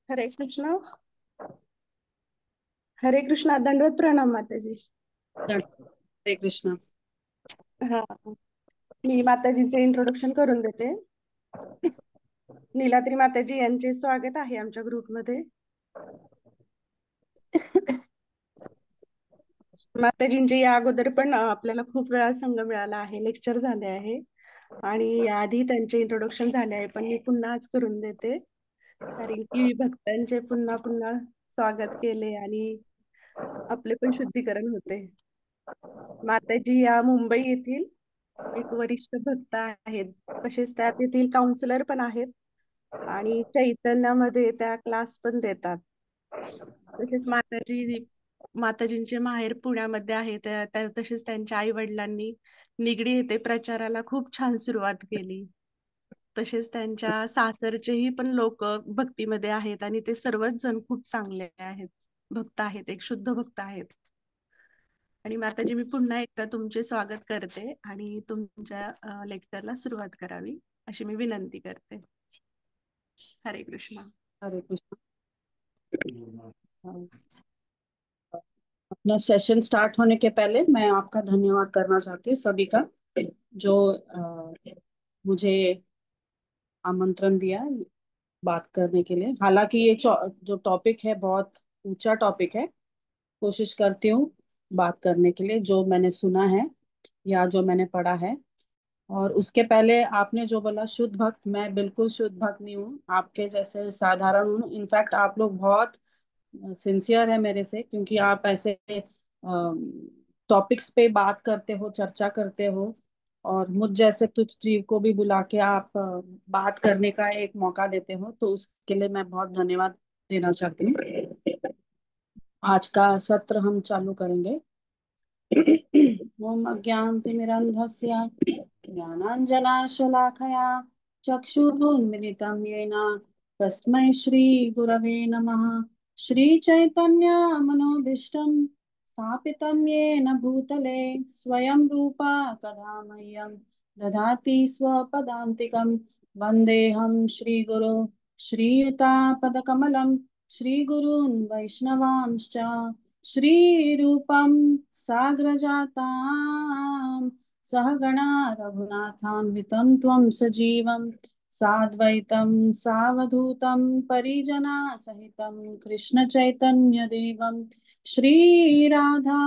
हरे कृष्णा। हरे कृष्णा, दंडवत प्रणाम माताजी। हरे कृष्णा। हा, मी माताजीचे इंट्रोडक्शन करून देते. नीलाद्री माताजी यांचे स्वागत आहे आमच्या ग्रुपमध्ये. माताजींचे या अगोदर पण आपल्याला खूप वेळा संघ मिळाला आहे, लेक्चर झाले आहे आणि याआधी त्यांचे इंट्रोडक्शन झाले आहे, पण मी पुन्हा आज करून देते कारण की भक्तांचे पुन्हा पुन्हा स्वागत केले आणि आपले पण शुद्धीकरण होते. माताजी या मुंबई येथील एक वरिष्ठ भक्त आहेत. तसेच त्या तेथील काउन्सिलर पण आहेत आणि चैतन्यामध्ये त्या क्लास पण देतात. तसेच माताजींचे माहेर पुण्यामध्ये आहे. तसेच त्यांच्या आई वडिलांनी निगडी येथे प्रचाराला खूप छान सुरुवात केली. तसेच त्यांच्या सासरचेही पण लोक भक्तीमध्ये आहेत आणि ते सर्वच जण खूप चांगले आहेत, भक्त आहेत, एक शुद्ध भक्त आहेत. आणि माताजी, मी पुन्हा एकदा तुमचे स्वागत करते आणि तुमच्या लेक्चरला सुरुवात करावी अशी मी विनंती करते. हरे कृष्णा. हरे कृष्णा। अपना सेशन स्टार्ट होने के पहले मैं आपका धन्यवाद करना चाहती हूँ सभी का, जो मुझे आमंत्रण दिया बात करने के लिए। हालांकि ये जो टॉपिक है बहुत ऊंचा टॉपिक है। कोशिश करती हूँ बात करने के लिए जो मैंने सुना है या जो मैंने पढ़ा है। और उसके पहले आपने जो बोला शुद्ध भक्त, मैं बिल्कुल शुद्ध भक्त नहीं हूँ, आपके जैसे साधारण हूँ। इनफैक्ट आप लोग बहुत सिंसियर है मेरे से, क्योंकि आप ऐसे टॉपिक्स पे बात करते हो, चर्चा करते हो, और मुझ जैसे तुच्छ जीव को भी बुला के आप बात करने का एक मौका देते हो, तो उसके लिए मैं बहुत धन्यवाद देना चाहती हूँ। आज का सत्र हम चालू करेंगे। ओम अज्ञानतिमिरन्धस्य ज्ञानाञ्जनाशलाकया चक्षुरुन्मिलितं येन तस्मै श्रीगुरवे नमः। श्रीचैतन्यमनोभीष्टं स्थापितं येन भूतले स्वयं रूपा कदा मह्यं ददाति स्वपदान्तिकं। वन्देऽहं श्रीगुरो श्रीयुतापदकमलं श्रीगुरून् वैष्णवांश्च श्रीरूपं साग्रजातां सहगणा रघुनाथान्वितं त्वं सजीवं साद्वैतं सावधूतं परिजनसहितं कृष्णचैतन्यदेवं श्रीराधा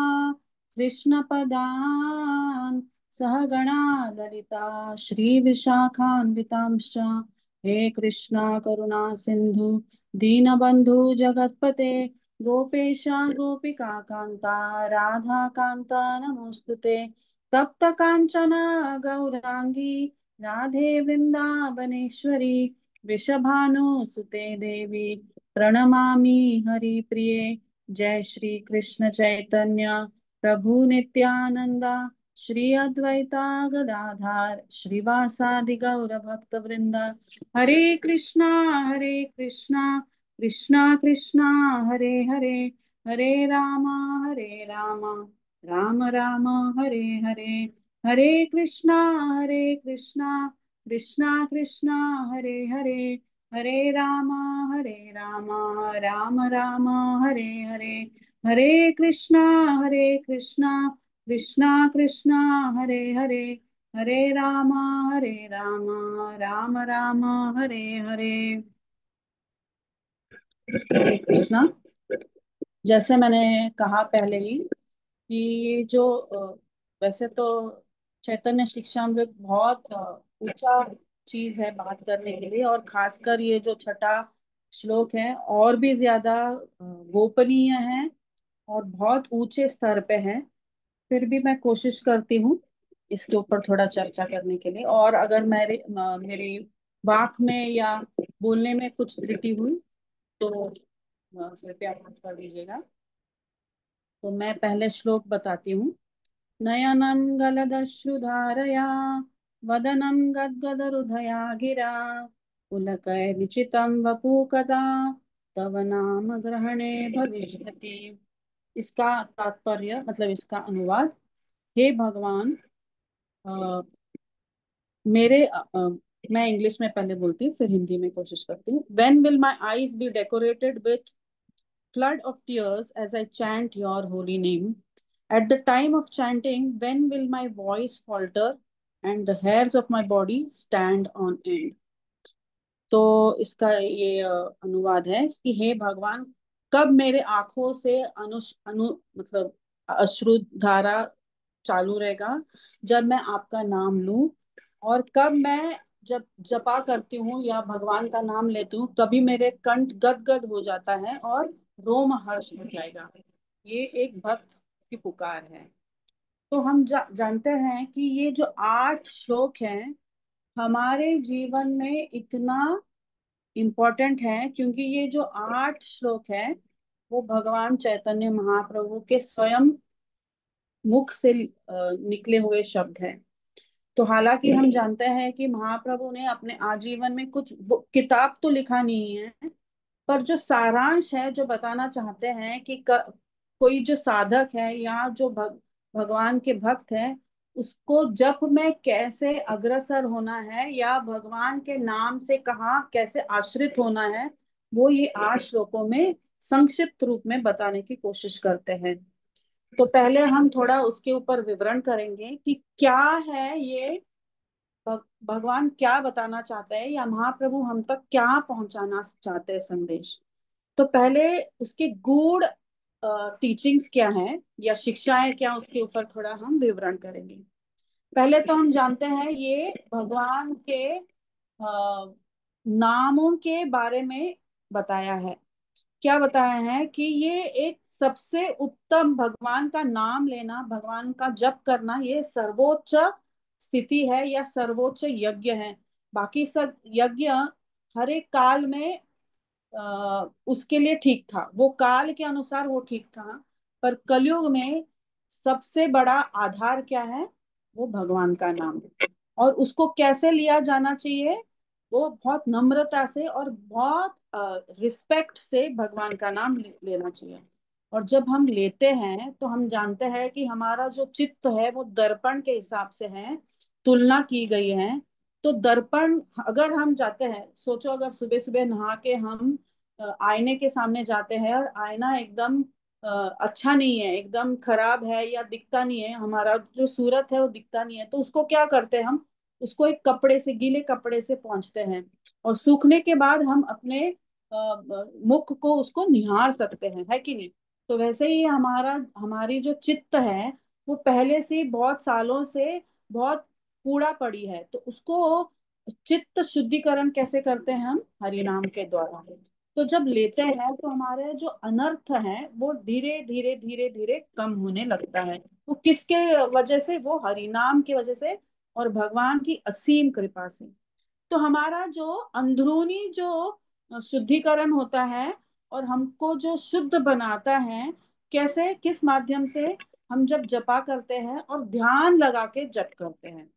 कृष्णपदान् सहगणा ललिता श्रीविशाखान्वितांश्च। हे कृष्णा करुणा सिन्धु दीनबन्धु जगत्पते गोपेशा गोपिका कान्ता राधा कान्ता नमोस्तुते। तप्त कांचन गौरांगी राधे वृंदावनेश्वरी वृषभानुसुते देवी प्रणमामि हरिप्रिये। जय श्री कृष्ण चैतन्य प्रभु नित्यानंदा श्री अद्वैता गदाधार श्रीवासादि गौर भक्त वृंदा। हरे कृष्णा कृष्णा कृष्णा हरे हरे, हरे रामा राम राम हरे हरे। हरे कृष्णा कृष्णा कृष्णा हरे हरे, हरे रामा राम राम हरे हरे। हरे कृष्णा कृष्णा कृष्णा हरे हरे, हरे राम राम राम हरे हरे। हरे कृष्णा। जैसे मैंने कहा पहले ही कि ये जो वैसे तो चैतन्य शिक्षामृत बहुत ऊंचा चीज है बात करने के लिए, और खासकर ये जो छठा श्लोक है और भी ज्यादा गोपनीय है और बहुत ऊंचे स्तर पे है। फिर भी मैं कोशिश करती हूँ इसके ऊपर थोड़ा चर्चा करने के लिए, और अगर मेरी वाक में या बोलने में कुछ त्रुटि हुई तो कृपया माफ कर दीजिएगा। तो मैं पहले श्लोक बताती हूँ। नयनं गलदश्रुधारया वदनं गद्गदहृदया गिरा पुलकैर्लिचितं वपुकदा तव नाम ग्रहणे भविष्यति। इसका तात्पर्य मतलब इसका अनुवाद, हे भगवान, अ, मेरे मैं इंग्लिश में पहले बोलती हूँ, फिर हिंदी में कोशिश करती हूँ। When will my eyes be decorated with flood of tears as I chant your holy name? At the time of chanting, when will my voice falter and the hairs of my body stand on end? तो इसका ये अनुवाद है कि हे भगवान, कब मेरे आंखों से मतलब अश्रु धारा चालू रहेगा जब मैं आपका नाम लूं, और कब मैं जब जपा करती हूँ या भगवान का नाम लेती हूँ, कभी मेरे कंठ गदगद हो जाता है और रोम हर्ष हो जाएगा। ये एक भक्त की पुकार है। तो हम जानते हैं कि ये जो 8 श्लोक हैं हमारे जीवन में इतना इम्पोर्टेंट है, क्योंकि ये जो 8 श्लोक है वो भगवान चैतन्य महाप्रभु के स्वयं मुख से निकले हुए शब्द हैं। तो हालांकि हम जानते हैं कि महाप्रभु ने अपने आजीवन में कुछ किताब तो लिखा नहीं है, पर जो सारांश है, जो बताना चाहते हैं कि कोई जो साधक है या जो भगवान के भक्त है, उसको जप में कैसे अग्रसर होना है या भगवान के नाम से कहाँ कैसे आश्रित होना है, वो ये 8 श्लोकों में संक्षिप्त रूप में बताने की कोशिश करते हैं। तो पहले हम थोड़ा उसके ऊपर विवरण करेंगे कि क्या है ये, भगवान क्या बताना चाहते हैं या महाप्रभु हम तक क्या पहुंचाना चाहते हैं संदेश। तो पहले उसके गूढ़ टीचिंग्स क्या हैं या शिक्षाएं क्या, उसके ऊपर थोड़ा हम विवरण करेंगे। पहले तो हम जानते हैं ये भगवान के नामों के बारे में बताया है। क्या बताया है कि ये एक सबसे उत्तम, भगवान का नाम लेना, भगवान का जप करना, ये सर्वोच्च स्थिति है या सर्वोच्च यज्ञ है। बाकी सब यज्ञ हर एक काल में उसके लिए ठीक था, वो काल के अनुसार वो ठीक था। पर कलयुग में सबसे बड़ा आधार क्या है? वो भगवान का नाम है। और उसको कैसे लिया जाना चाहिए? वो बहुत नम्रता से और बहुत रिस्पेक्ट से भगवान का नाम लेना चाहिए। और जब हम लेते हैं तो हम जानते हैं कि हमारा जो चित्त है वो दर्पण के हिसाब से है, तुलना की गई है। तो दर्पण, अगर हम जाते हैं, सोचो अगर सुबह सुबह नहा के हम आईने के सामने जाते हैं और आईना एकदम अ, अच्छा नहीं है, एकदम खराब है या दिखता नहीं है, हमारा जो सूरत है वो दिखता नहीं है, तो उसको क्या करते हैं हम? उसको एक कपड़े से, गीले कपड़े से पोंछते हैं, और सूखने के बाद हम अपने मुख को उसको निहार सकते हैं, है कि नहीं? तो वैसे ही हमारा हमारी जो चित्त है वो पहले से ही बहुत सालों से बहुत कूड़ा पड़ी है, तो उसको चित्त शुद्धिकरण कैसे करते हैं हम? हरि नाम के द्वारा। तो जब लेते हैं तो हमारे जो अनर्थ है वो धीरे धीरे धीरे धीरे कम होने लगता है। वो किसके वजह से? वो हरि नाम की वजह से और भगवान की असीम कृपा से। तो हमारा जो अंदरूनी जो शुद्धिकरण होता है और हमको जो शुद्ध बनाता है, कैसे, किस माध्यम से? हम जब जपा करते हैं और ध्यान लगा के जप करते हैं।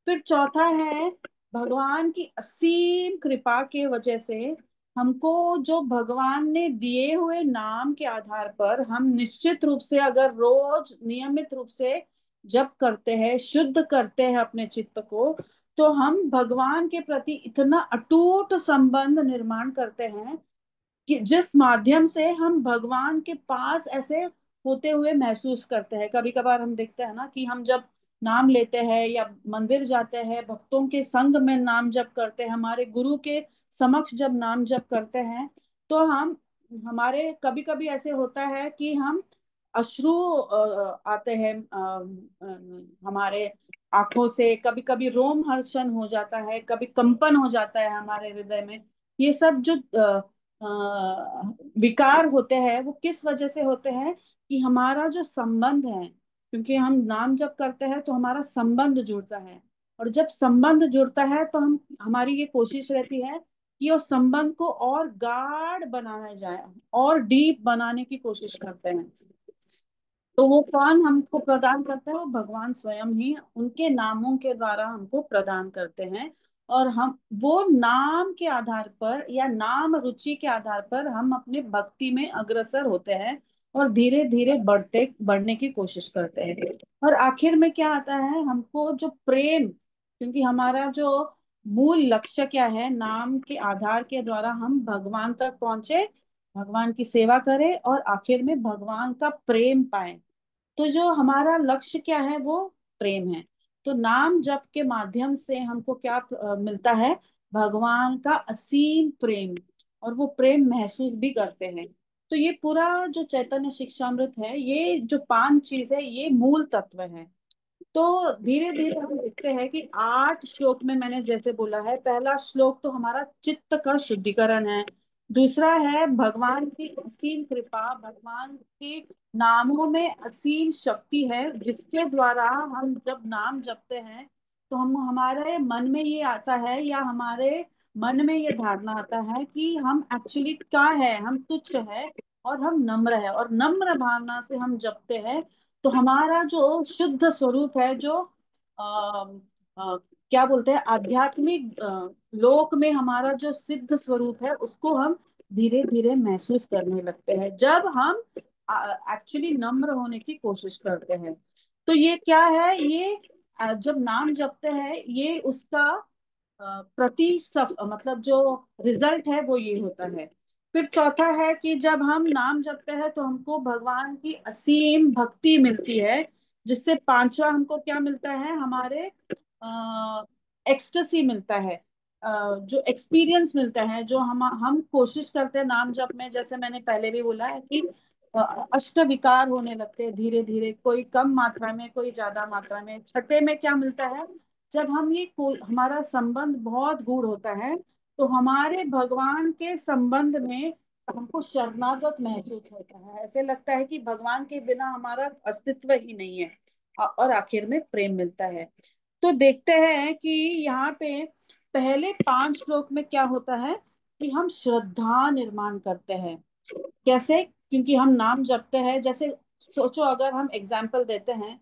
फिर चौथा है, भगवान की असीम कृपा के वजह से हमको जो भगवान ने दिए हुए नाम के आधार पर हम निश्चित रूप से अगर रोज नियमित रूप से जप करते हैं, शुद्ध करते हैं अपने चित्त को, तो हम भगवान के प्रति इतना अटूट संबंध निर्माण करते हैं कि जिस माध्यम से हम भगवान के पास ऐसे होते हुए महसूस करते हैं। कभी कभार हम देखते हैं ना कि हम जब नाम लेते हैं या मंदिर जाते हैं, भक्तों के संग में नाम जप करते हैं, हमारे गुरु के समक्ष जब नाम जप करते हैं, तो हम, हमारे कभी कभी ऐसे होता है कि हम अश्रु आते हैं हमारे आंखों से, कभी कभी रोमहर्षण हो जाता है, कभी कंपन हो जाता है हमारे हृदय में। ये सब जो विकार होते हैं वो किस वजह से होते हैं? कि हमारा जो संबंध है, क्योंकि हम नाम जप करते हैं तो हमारा संबंध जुड़ता है, और जब संबंध जुड़ता है तो हम, हमारी ये कोशिश रहती है कि उस संबंध को और गाढ़ बनाया जाए, और डीप बनाने की कोशिश करते हैं। तो वो कौन हमको प्रदान करता है? वो भगवान स्वयं ही उनके नामों के द्वारा हमको प्रदान करते हैं। और हम वो नाम के आधार पर या नाम रुचि के आधार पर हम अपने भक्ति में अग्रसर होते हैं और धीरे धीरे बढ़ने की कोशिश करते हैं। और आखिर में क्या आता है? हमको जो प्रेम, क्योंकि हमारा जो मूल लक्ष्य क्या है, नाम के आधार के द्वारा हम भगवान तक पहुंचे, भगवान की सेवा करें और आखिर में भगवान का प्रेम पाए। तो जो हमारा लक्ष्य क्या है, वो प्रेम है। तो नाम जप के माध्यम से हमको क्या मिलता है, भगवान का असीम प्रेम, और वो प्रेम महसूस भी करते हैं। तो ये पूरा जो चैतन्य शिक्षामृत है, ये जो पांच चीज है, ये मूल तत्व है। तो धीरे धीरे हम देखते हैं कि 8 श्लोक में मैंने जैसे बोला है, पहला श्लोक तो हमारा चित्त का शुद्धिकरण है। दूसरा है भगवान की असीम कृपा, भगवान के नामों में असीम शक्ति है, जिसके द्वारा हम जब नाम जपते हैं तो हम, हमारे मन में ये आता है, या हमारे मन में ये धारणा आता है कि हम एक्चुअली क्या है, हम तुच्छ है और हम नम्र है, और नम्र भावना से हम जपते हैं। तो हमारा जो शुद्ध स्वरूप है, जो आ, आ, क्या बोलते हैं, आध्यात्मिक लोक में हमारा जो सिद्ध स्वरूप है, उसको हम धीरे धीरे महसूस करने लगते हैं जब हम एक्चुअली नम्र होने की कोशिश करते हैं। तो ये क्या है, ये जब नाम जपते हैं, ये उसका मतलब जो रिजल्ट है वो ये होता है। फिर चौथा है कि जब हम नाम जपते हैं तो हमको भगवान की असीम भक्ति मिलती है, जिससे पांचवा हमको क्या मिलता है, हमारे एक्सटेसी मिलता है, जो एक्सपीरियंस मिलता है, जो हम कोशिश करते हैं नाम जप में, जैसे मैंने पहले भी बोला है कि अष्ट विकार होने लगते हैं धीरे धीरे, कोई कम मात्रा में, कोई ज्यादा मात्रा में। छठे में क्या मिलता है, जब हम हमारा संबंध बहुत गूढ़ होता है, तो हमारे भगवान के संबंध में हमको शरणागत महसूस होता है, ऐसे लगता है कि भगवान के बिना हमारा अस्तित्व ही नहीं है। और आखिर में प्रेम मिलता है। तो देखते हैं कि यहाँ पे पहले 5 श्लोक में क्या होता है, कि हम श्रद्धा निर्माण करते हैं। कैसे, क्योंकि हम नाम जपते हैं, जैसे सोचो, अगर हम एग्जाम्पल देते हैं,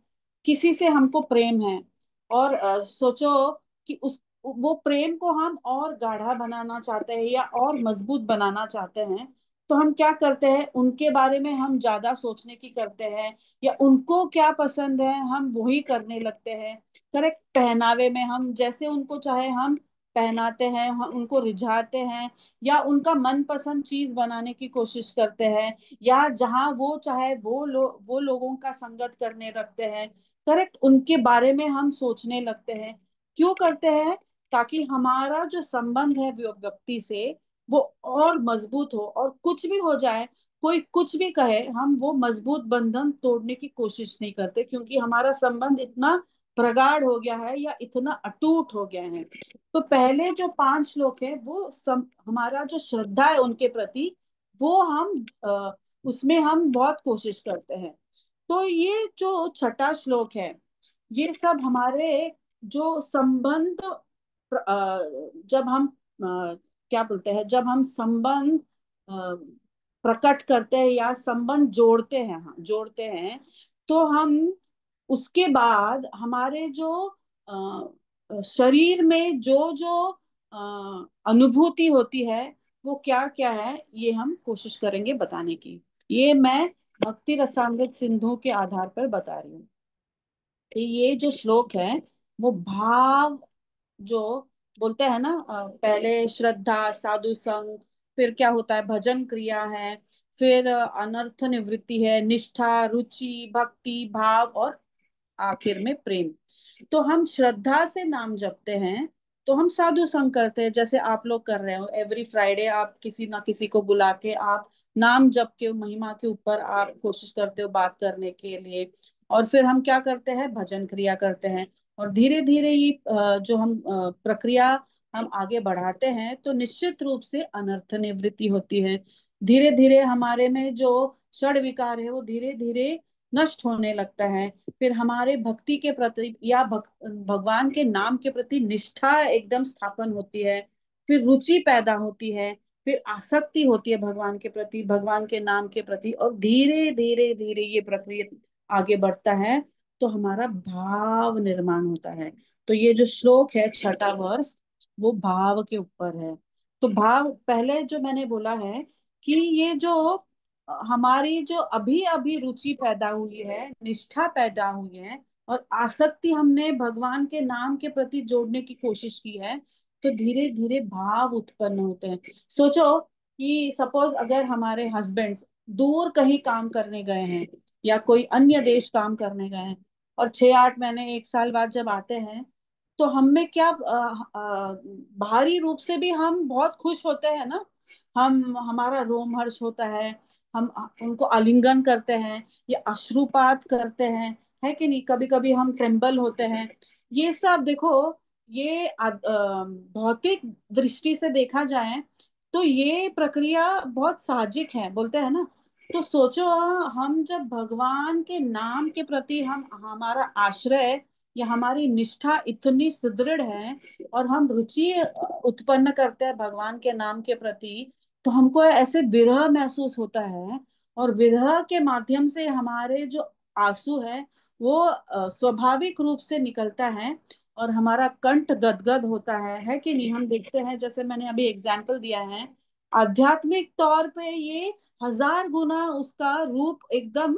किसी से हमको प्रेम है, और सोचो कि उस वो प्रेम को हम और गाढ़ा बनाना चाहते हैं या और मजबूत बनाना चाहते हैं, तो हम क्या करते हैं, उनके बारे में हम ज्यादा सोचने की करते हैं, या उनको क्या पसंद है हम वही करने लगते हैं। करेक्ट, पहनावे में हम जैसे उनको चाहे हम पहनाते हैं, हम उनको रिझाते हैं, या उनका मनपसंद चीज बनाने की कोशिश करते हैं, या जहां वो चाहे वो लोगों का संगत करने लगते हैं। करेक्ट, उनके बारे में हम सोचने लगते हैं। क्यों करते हैं, ताकि हमारा जो संबंध है व्यक्ति से, वो और मजबूत हो, और कुछ भी हो जाए, कोई कुछ भी कहे, हम वो मजबूत बंधन तोड़ने की कोशिश नहीं करते, क्योंकि हमारा संबंध इतना प्रगाढ़ हो गया है या इतना अटूट हो गया है। तो पहले जो 5 श्लोक है, वो हमारा जो श्रद्धा है उनके प्रति, वो हम उसमें हम बहुत कोशिश करते हैं। तो ये जो छठा श्लोक है, ये सब हमारे जो संबंध, जब हम क्या बोलते हैं, जब हम संबंध प्रकट करते हैं या संबंध जोड़ते हैं, हाँ जोड़ते हैं, तो हम उसके बाद हमारे जो शरीर में जो जो अनुभूति होती है, वो क्या क्या है, ये हम कोशिश करेंगे बताने की। ये मैं भक्ति रसामृत सिंधु के आधार पर बता रही हूँ। तो ये जो श्लोक है, वो भाव, जो बोलते हैं ना, पहले श्रद्धा, साधु संग, फिर क्या होता है, भजन क्रिया है, फिर अनर्थ निवृत्ति है, निष्ठा, रुचि, भक्ति, भाव, और आखिर में प्रेम। तो हम श्रद्धा से नाम जपते हैं, तो हम साधु संग करते हैं, जैसे आप लोग कर रहे हो, एवरी फ्राइडे आप किसी ना किसी को बुला के आप नाम जप के महिमा के ऊपर आप कोशिश करते हो बात करने के लिए। और फिर हम क्या करते हैं, भजन क्रिया करते हैं। और धीरे धीरे ये जो हम प्रक्रिया हम आगे बढ़ाते हैं, तो निश्चित रूप से अनर्थ निवृत्ति होती है। धीरे धीरे हमारे में जो षड विकार है, वो धीरे धीरे नष्ट होने लगता है। फिर हमारे भक्ति के प्रति या भगवान के नाम के प्रति निष्ठा एकदम स्थापन होती है। फिर रुचि पैदा होती है, फिर आसक्ति होती है भगवान के प्रति, भगवान के नाम के प्रति, और धीरे धीरे धीरे ये प्रक्रिया आगे बढ़ता है, तो हमारा भाव निर्माण होता है। तो ये जो श्लोक है, छठा वर्ष, वो भाव के ऊपर है। तो भाव, पहले जो मैंने बोला है कि ये जो हमारी जो अभी अभी रुचि पैदा हुई है, निष्ठा पैदा हुई है, और आसक्ति हमने भगवान के नाम के प्रति जोड़ने की कोशिश की है, तो धीरे धीरे भाव उत्पन्न होते हैं। सोचो कि सपोज अगर हमारे हस्बैंड्स दूर कहीं काम करने गए हैं या कोई अन्य देश काम करने गए हैं, और 6-8 महीने 1 साल बाद जब आते हैं, तो हम में क्या बाहरी रूप से भी हम बहुत खुश होते हैं ना। हम हमारा रोमहर्ष होता है, हम उनको आलिंगन करते हैं या अश्रुपात करते हैं, है कि नहीं? कभी कभी हम ट्रेम्बल होते हैं। ये सब देखो, ये भौतिक दृष्टि से देखा जाए तो ये प्रक्रिया बहुत साहजिक है, बोलते हैं ना। तो सोचो, हम जब भगवान के नाम के प्रति हम हमारा आश्रय या हमारी निष्ठा इतनी सुदृढ़ है, और हम रुचि उत्पन्न करते हैं भगवान के नाम के प्रति, तो हमको ऐसे विरह महसूस होता है। और विरह के माध्यम से हमारे जो आंसू है वो स्वाभाविक रूप से निकलता है, और हमारा कंठ गदगद होता है कि नहीं? हम देखते हैं, जैसे मैंने अभी एग्जाम्पल दिया है, आध्यात्मिक तौर पे ये 1000 गुना उसका रूप एकदम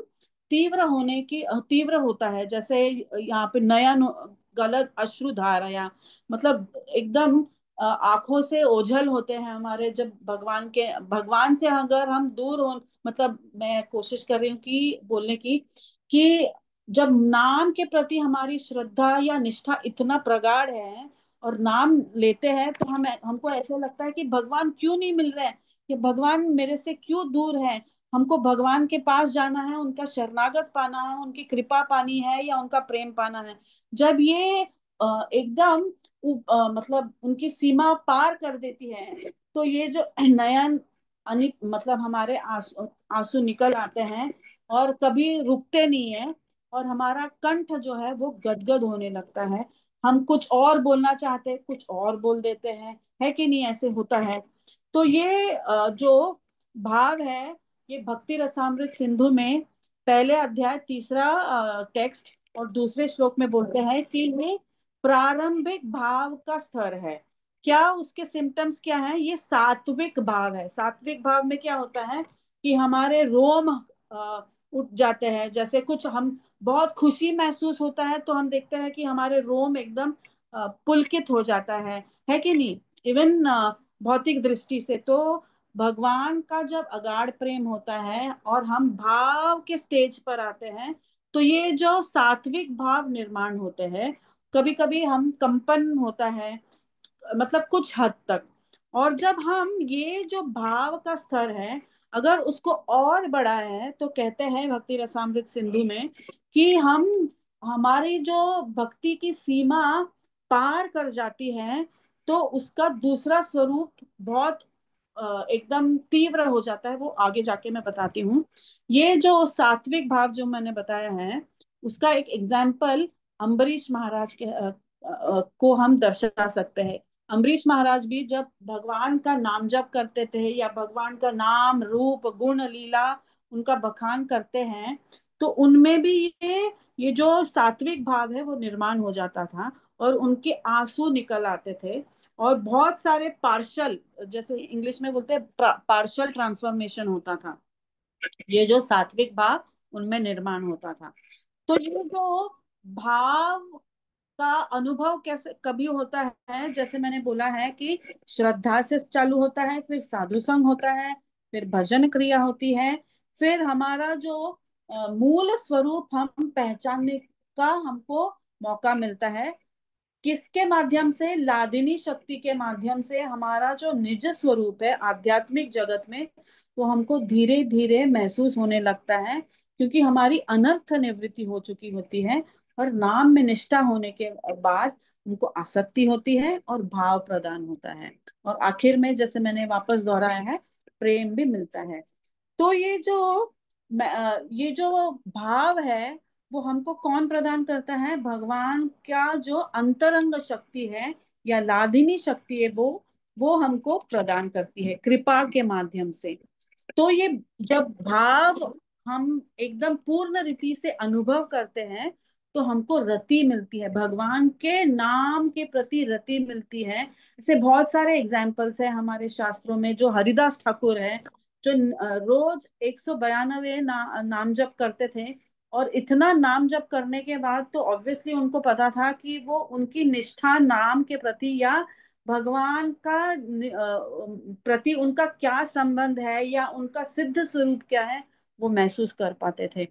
तीव्र होता है। जैसे यहाँ पे नयन गलत अश्रुधारा, या मतलब एकदम आंखों से ओझल होते हैं हमारे, जब भगवान से अगर हम दूर हो, मतलब मैं कोशिश कर रही हूँ कि बोलने की, कि जब नाम के प्रति हमारी श्रद्धा या निष्ठा इतना प्रगाढ़ है और नाम लेते हैं, तो हमको ऐसे लगता है कि भगवान क्यों नहीं मिल रहे हैं, कि भगवान मेरे से क्यों दूर है। हमको भगवान के पास जाना है, उनका शरणागत पाना है, उनकी कृपा पानी है या उनका प्रेम पाना है। जब ये एकदम मतलब उनकी सीमा पार कर देती है, तो ये जो नयन मतलब हमारे आंसू आंसू निकल आते हैं, और कभी रुकते नहीं है, और हमारा कंठ जो है वो गदगद होने लगता है। हम कुछ और बोलना चाहते हैं, कुछ और बोल देते हैं, है कि नहीं? ऐसे होता है। तो ये जो भाव है, ये भक्ति रसामृत सिंधु में पहले अध्याय तीसरा टेक्स्ट और दूसरे श्लोक में बोलते हैं कि ये प्रारंभिक भाव का स्तर है। क्या उसके सिम्टम्स क्या है? ये सात्विक भाव है। सात्विक भाव में क्या होता है कि हमारे रोम उठ जाते हैं। जैसे कुछ हम बहुत खुशी महसूस होता है, तो हम देखते हैं कि हमारे रोम एकदम पुलकित हो जाता है कि नहीं? इवन भौतिक दृष्टि से तो भगवान का जब अगाढ़ प्रेम होता है और हम भाव के स्टेज पर आते हैं, तो ये जो सात्विक भाव निर्माण होते हैं, कभी कभी हम कंपन होता है, मतलब कुछ हद तक। और जब हम ये जो भाव का स्तर है, अगर उसको और बढ़ा है, तो कहते हैं भक्ति रसामृत सिंधु में कि हम हमारी जो भक्ति की सीमा पार कर जाती है, तो उसका दूसरा स्वरूप बहुत एकदम तीव्र हो जाता है। वो आगे जाके मैं बताती हूँ। ये जो सात्विक भाव जो मैंने बताया है, उसका एक एग्जाम्पल अम्बरीश महाराज को हम दर्शा सकते हैं। अम्बरीश महाराज भी जब भगवान का नाम जप करते थे या भगवान का नाम रूप गुण लीला उनका बखान करते हैं, तो उनमें भी ये जो सात्विक भाव है वो निर्माण हो जाता था, और उनके आंसू निकल आते थे। और बहुत सारे पार्शल, जैसे इंग्लिश में बोलते हैं पार्शल ट्रांसफॉर्मेशन होता था, ये जो सात्विक भाव उनमें निर्माण होता था। तो ये जो भाव का अनुभव कैसे कभी होता है, जैसे मैंने बोला है कि श्रद्धा से चालू होता है, फिर साधु संग होता है, फिर भजन क्रिया होती है, फिर हमारा जो मूल स्वरूप हम पहचानने का हमको मौका मिलता है। किसके माध्यम से? लादिनी शक्ति के माध्यम से हमारा जो निज स्वरूप है आध्यात्मिक जगत में, वो हमको धीरे धीरे महसूस होने लगता है, क्योंकि हमारी अनर्थ निवृत्ति हो चुकी होती है, और नाम में निष्ठा होने के बाद उनको आसक्ति होती है और भाव प्रदान होता है, और आखिर में जैसे मैंने वापस दोहराया है, प्रेम भी मिलता है। तो ये जो भाव है, वो हमको कौन प्रदान करता है? भगवान का जो अंतरंग शक्ति है या लादिनी शक्ति है, वो हमको प्रदान करती है कृपा के माध्यम से। तो ये जब भाव हम एकदम पूर्ण रीति से अनुभव करते हैं, तो हमको रति मिलती है, भगवान के नाम के प्रति रति मिलती है। ऐसे बहुत सारे एग्जाम्पल्स है हमारे शास्त्रों में। जो हरिदास ठाकुर है, जो रोज 192 नाम जप करते थे, और इतना नाम जप करने के बाद तो ऑब्वियसली उनको पता था कि वो उनकी निष्ठा नाम के प्रति या भगवान का प्रति उनका क्या संबंध है या उनका सिद्ध स्वरूप क्या है, वो महसूस कर पाते थे।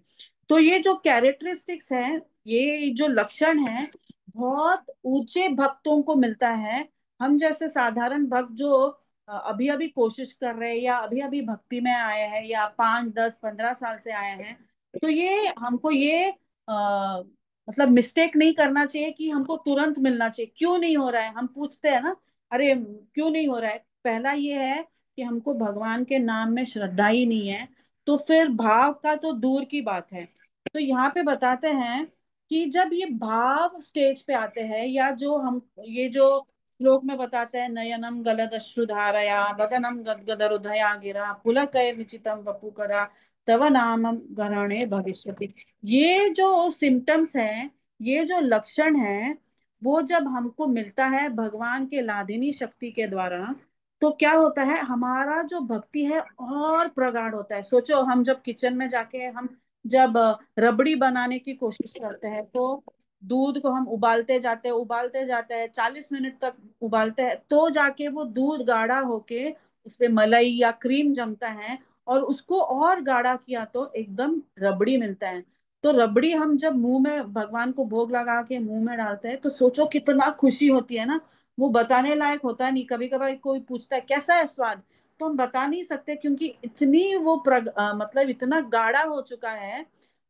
तो ये जो कैरेक्टरिस्टिक्स हैं, ये जो लक्षण है, बहुत ऊंचे भक्तों को मिलता है। हम जैसे साधारण भक्त जो अभी अभी कोशिश कर रहे हैं या अभी अभी भक्ति में आए हैं या 5, 10, 15 साल से आए हैं, तो ये हमको ये मतलब मिस्टेक नहीं करना चाहिए कि हमको तुरंत मिलना चाहिए। क्यों नहीं हो रहा है, हम पूछते हैं ना, अरे क्यों नहीं हो रहा है। पहला ये है कि हमको भगवान के नाम में श्रद्धा ही नहीं है, तो फिर भाव का तो दूर की बात है। तो यहाँ पे बताते हैं कि जब ये भाव स्टेज पे आते हैं, या जो हम ये जो श्लोक में बताते हैं, नयनम गलद अश्रुधारया वदनम गदगदरुधया गिरा पुलकय निचितम वपुकरा तव नाम गरणे भविष्यति। ये जो सिम्टम्स हैं, ये जो लक्षण हैं, वो जब हमको मिलता है भगवान के लादिनी शक्ति के द्वारा, तो क्या होता है, हमारा जो भक्ति है और प्रगाढ़ होता है। सोचो, हम जब किचन में जाके हम जब रबड़ी बनाने की कोशिश करते हैं, तो दूध को हम उबालते जाते हैं 40 मिनट तक उबालते हैं, तो जाके वो दूध गाढ़ा होके उस पे मलाई या क्रीम जमता है, और उसको और गाढ़ा किया तो एकदम रबड़ी मिलता है। तो रबड़ी हम जब मुंह में भगवान को भोग लगा के मुंह में डालते हैं, तो सोचो कितना खुशी होती है ना। वो बताने लायक होता नहीं। कभी कभार कोई पूछता है कैसा है स्वाद, तो हम बता नहीं सकते, क्योंकि इतनी वो मतलब इतना गाढ़ा हो चुका है।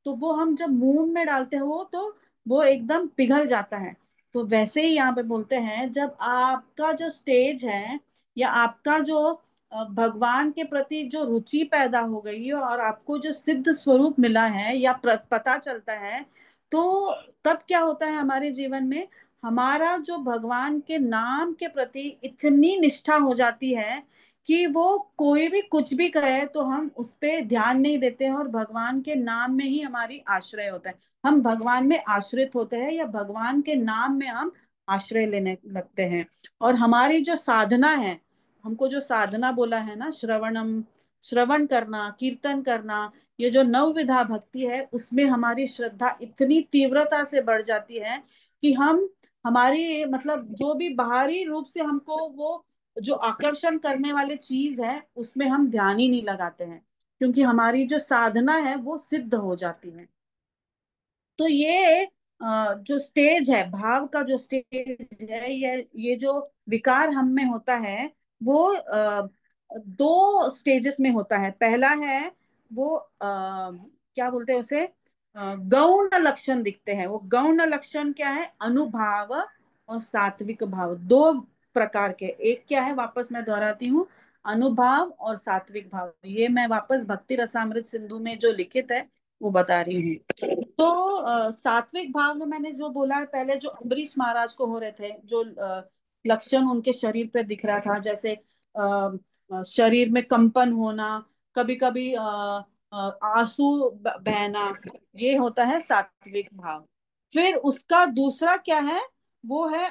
तो वो हम जब मुंह में डालते हैं वो, तो वो एकदम पिघल जाता है। तो वैसे ही यहाँ पे बोलते हैं, जब आपका जो स्टेज है या आपका जो भगवान के प्रति जो रुचि पैदा हो गई है और आपको जो सिद्ध स्वरूप मिला है या पता चलता है, तो तब क्या होता है हमारे जीवन में, हमारा जो भगवान के नाम के प्रति इतनी निष्ठा हो जाती है कि वो कोई भी कुछ भी कहे तो हम उस पे ध्यान नहीं देते हैं, और भगवान के नाम में ही हमारी आश्रय होता है। हम भगवान में आश्रित होते हैं, या भगवान के नाम में हम आश्रय लेने लगते हैं। और हमारी जो साधना है, हमको जो साधना बोला है ना, श्रवणम, श्रवण करना, कीर्तन करना, ये जो नवविधा भक्ति है, उसमें हमारी श्रद्धा इतनी तीव्रता से बढ़ जाती है कि हम, हमारी मतलब जो भी बाहरी रूप से हमको वो जो आकर्षण करने वाली चीज है, उसमें हम ध्यान ही नहीं लगाते हैं, क्योंकि हमारी जो साधना है वो सिद्ध हो जाती है। तो ये जो स्टेज है, भाव का जो स्टेज है, ये जो विकार हम में होता है, वो 2 स्टेजेस में होता है। पहला है वो क्या बोलते हैं उसे, गौण लक्षण दिखते हैं। वो गौण लक्षण क्या है, अनुभाव और सात्विक भाव, 2 प्रकार के। एक क्या है, वापस मैं दोहराती हूँ, अनुभाव और सात्विक भाव। ये मैं वापस भक्ति रसामृत सिंधु में जो लिखित है वो बता रही हूँ। तो सात्विक भाव में मैंने जो बोला है पहले, जो अम्बरीश महाराज को हो रहे थे, जो लक्षण उनके शरीर पे दिख रहा था, जैसे शरीर में कंपन होना, कभी कभी आंसू बहना, ये होता है सात्विक भाव। फिर उसका दूसरा क्या है, वो है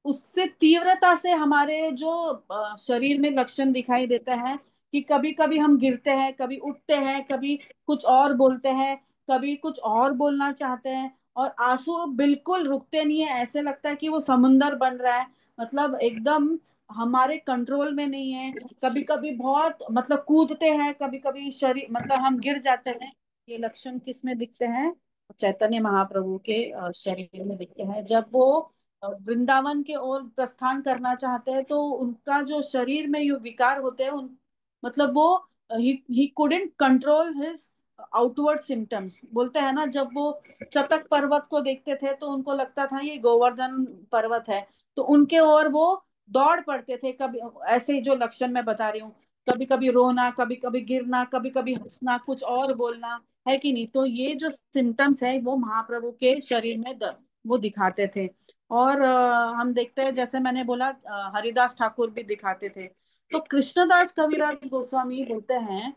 उससे तीव्रता से हमारे जो शरीर में लक्षण दिखाई देता है, कि कभी कभी हम गिरते हैं, कभी उठते हैं, कभी कुछ और बोलते हैं, कभी कुछ और बोलना चाहते हैं, और आंसू बिल्कुल रुकते नहीं है, ऐसे लगता है कि वो समुंदर बन रहा है, मतलब एकदम हमारे कंट्रोल में नहीं है। कभी कभी बहुत मतलब कूदते हैं, कभी कभी शरीर मतलब हम गिर जाते हैं। ये लक्षण किस में दिखते हैं, चैतन्य महाप्रभु के शरीर में दिखते हैं। जब वो वृंदावन के ओर प्रस्थान करना चाहते हैं, तो उनका जो शरीर में ये विकार होते हैं, उन मतलब वो he couldn't control his outward symptoms. बोलते हैं ना, जब वो चतक पर्वत को देखते थे तो उनको लगता था ये गोवर्धन पर्वत है, तो उनके ओर वो दौड़ पड़ते थे। कभी ऐसे ही जो लक्षण मैं बता रही हूँ, कभी कभी रोना, कभी कभी गिरना, कभी कभी हंसना, कुछ और बोलना, है कि नहीं। तो ये जो सिम्टम्स है वो महाप्रभु के शरीर में वो दिखाते थे। और हम देखते हैं, जैसे मैंने बोला, हरिदास ठाकुर भी दिखाते थे। तो कृष्णदास कविराज गोस्वामी बोलते हैं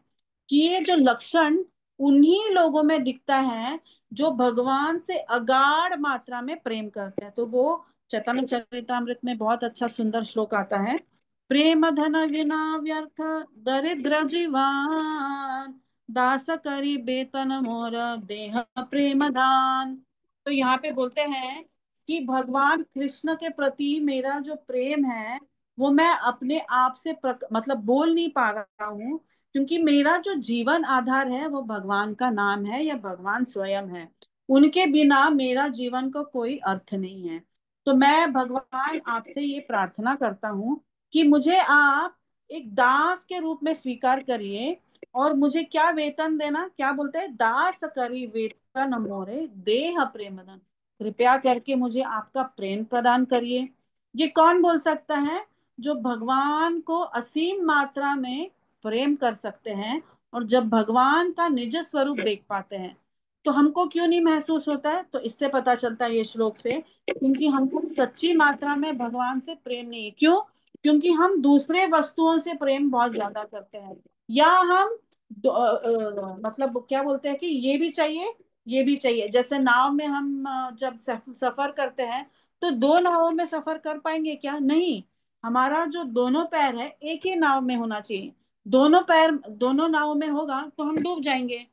कि ये जो लक्षण उन्हीं लोगों में दिखता है जो भगवान से अगाध मात्रा में प्रेम करते हैं। तो वो चैतन्य चरितामृत में बहुत अच्छा सुंदर श्लोक आता है, प्रेम धन विना व्यर्थ दरिद्र जीवान दास करी बेतन मोर देह प्रेम दान। तो यहाँ पे बोलते हैं कि भगवान कृष्ण के प्रति मेरा जो प्रेम है वो मैं अपने आप से मतलब बोल नहीं पा रहा हूँ, क्योंकि मेरा जो जीवन आधार है वो भगवान का नाम है या भगवान स्वयं है। उनके बिना मेरा जीवन को कोई अर्थ नहीं है। तो मैं भगवान आपसे ये प्रार्थना करता हूँ कि मुझे आप एक दास के रूप में स्वीकार करिए, और मुझे क्या वेतन देना, क्या बोलते हैं, दास करी वेतन मोरे देह प्रेमदन, कृपया करके मुझे आपका प्रेम प्रदान करिए। ये कौन बोल सकता है? जो भगवान को असीम मात्रा में प्रेम कर सकते हैं, और जब भगवान का निज स्वरूप देख पाते हैं तो हमको क्यों नहीं महसूस होता है? तो इससे पता चलता है ये श्लोक से, क्योंकि हमको सच्ची मात्रा में भगवान से प्रेम नहीं है। क्यों? क्योंकि हम दूसरे वस्तुओं से प्रेम बहुत ज्यादा करते हैं, या हम मतलब क्या बोलते हैं कि ये भी चाहिए, ये भी चाहिए। जैसे नाव में हम जब सफर करते हैं, तो दो नावों में सफर कर पाएंगे क्या? नहीं। हमारा जो दोनों पैर है एक ही नाव में होना चाहिए। दोनों पैर दोनों नाव में होगा तो हम डूब जाएंगे।